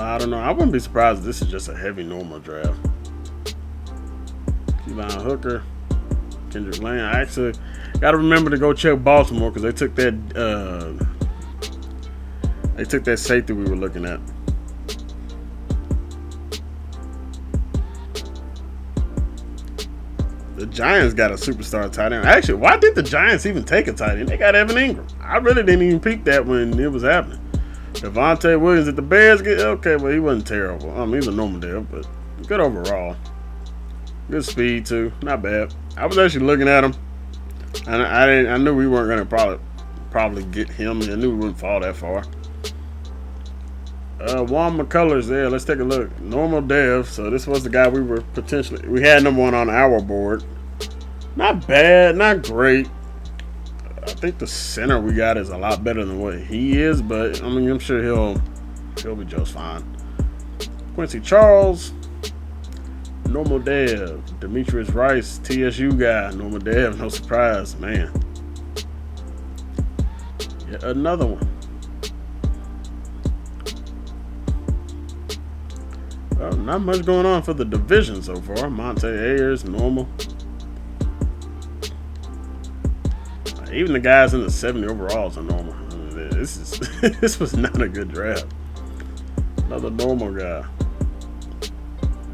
I don't know. I wouldn't be surprised if this is just a heavy Norma draft. Keelan Hooker. Kendrick Lane. I actually got to remember to go check Baltimore because they took that safety we were looking at. The Giants got a superstar tight end. Actually, why did the Giants even take a tight end? They got Evan Ingram. I really didn't even peek that when it was happening. Devontae Williams, did the Bears get okay? Well, he wasn't terrible. I mean, he's a normal dev, but good overall. Good speed too, not bad. I was actually looking at him, and I knew we weren't gonna probably get him. I knew we wouldn't fall that far. Juan McCullers there. Let's take a look. Normal dev. So this was the guy we had number one on our board. Not bad, not great. I think the center we got is a lot better than what he is, but I mean, I'm sure he'll be just fine. Quincy Charles, normal dev. Demetrius Rice, TSU guy, normal dev. No surprise, man. Yet another one. Well, not much going on for the division so far. Monte Ayers, normal. Even the guys in the 70 overalls are normal. This was not a good draft. Another normal guy.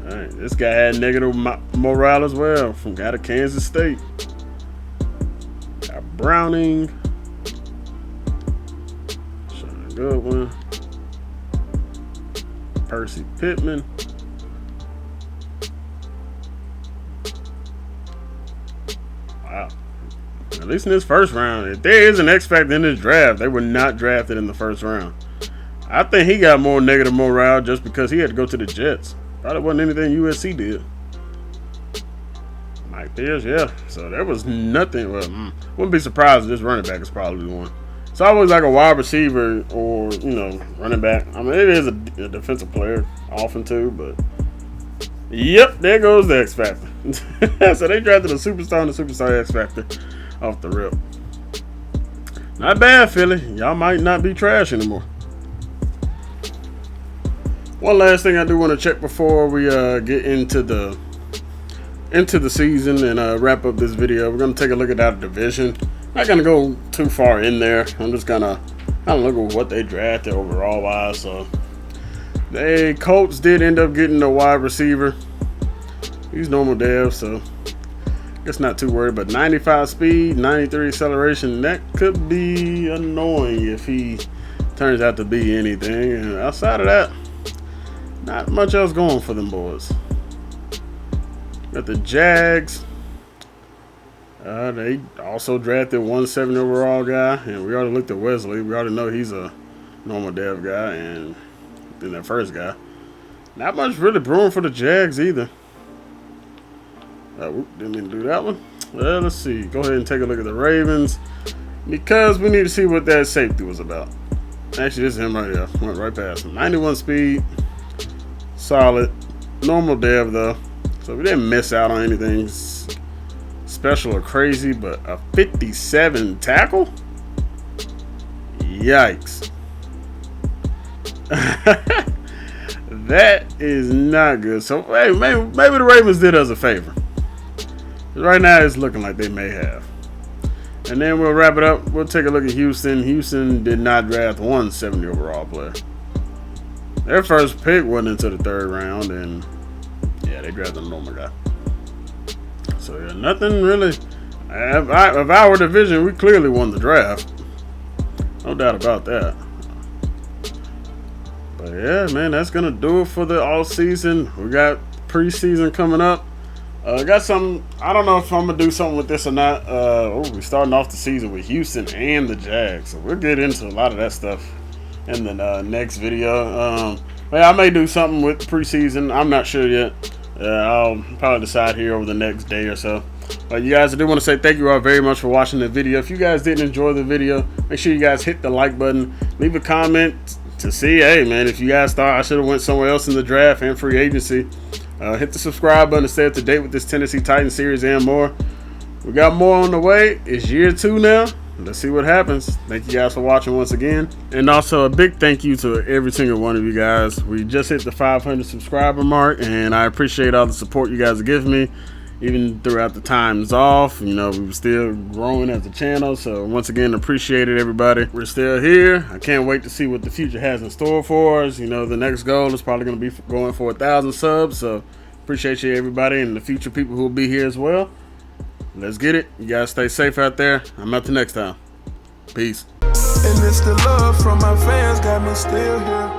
All right, this guy had negative morale as well from guy to Kansas State. Got Browning. Sean Goodwin. Percy Pittman. Wow. At least in this first round, if there is an X factor in this draft, they were not drafted in the first round. I think he got more negative morale just because he had to go to the Jets. Probably wasn't anything USC did. Mike Pierce, yeah. So there was nothing. Well, wouldn't be surprised if this running back is probably the one. It's always like a wide receiver or, running back. I mean, it is a defensive player often too, but yep, there goes the X factor. So they drafted a superstar and a superstar X factor off the rip. Not bad, Philly. Y'all might not be trash anymore. One last thing I do want to check before we get into the season and wrap up this video. We're gonna take a look at that division. Not gonna go too far in there. I'm just gonna look at what they drafted overall wise. So the Colts did end up getting a wide receiver. He's normal dev, so it's not too worried. But 95 speed, 93 acceleration. That could be annoying if he turns out to be anything. And outside of that, not much else going for them boys. Got the Jags. They also drafted 170 overall guy, and we already looked at Wesley. We already know he's a normal dev guy, and then that first guy. Not much really brewing for the Jags either. Didn't mean to do that one. Well, let's see. Go ahead and take a look at the Ravens because we need to see what that safety was about. Actually, this is him right here. Went right past him. 91 speed. Solid. Normal dev, though. So we didn't miss out on anything special or crazy, but a 57 tackle? Yikes. That is not good. So hey, maybe the Ravens did us a favor. Right now it's looking like they may have. And then we'll wrap it up. We'll take a look at Houston. Houston did not draft 170 overall player. Their first pick went into the third round, and yeah, they drafted a normal guy. So yeah, nothing really. Of our division, we clearly won the draft. No doubt about that. But yeah, man, that's gonna do it for the all season. We got preseason coming up. Got some. I don't know if I'm gonna do something with this or not. We're starting off the season with Houston and the Jags, so we'll get into a lot of that stuff in the next video. But I may do something with preseason. I'm not sure yet. I'll probably decide here over the next day or so. But you guys, I do want to say thank you all very much for watching the video. If you guys did enjoy the video, make sure you guys hit the like button. Leave a comment to see, hey man, if you guys thought I should have went somewhere else in the draft and free agency. Hit the subscribe button to stay up to date with this Tennessee Titans series and more. We got more on the way. It's year 2 now. Let's see what happens. Thank you guys for watching once again. And also a big thank you to every single one of you guys. We just hit the 500 subscriber mark, and I appreciate all the support you guys are giving me. even throughout the times off. You know, we were still growing as a channel. So once again, appreciate it, everybody. We're still here. I can't wait to see what the future has in store for us. You know, the next goal is probably going to be going for 1,000 subs. So appreciate you, everybody, and the future people who will be here as well. Let's get it. You guys stay safe out there. I'm out till next time. Peace. And it's the love from my fans got me still here.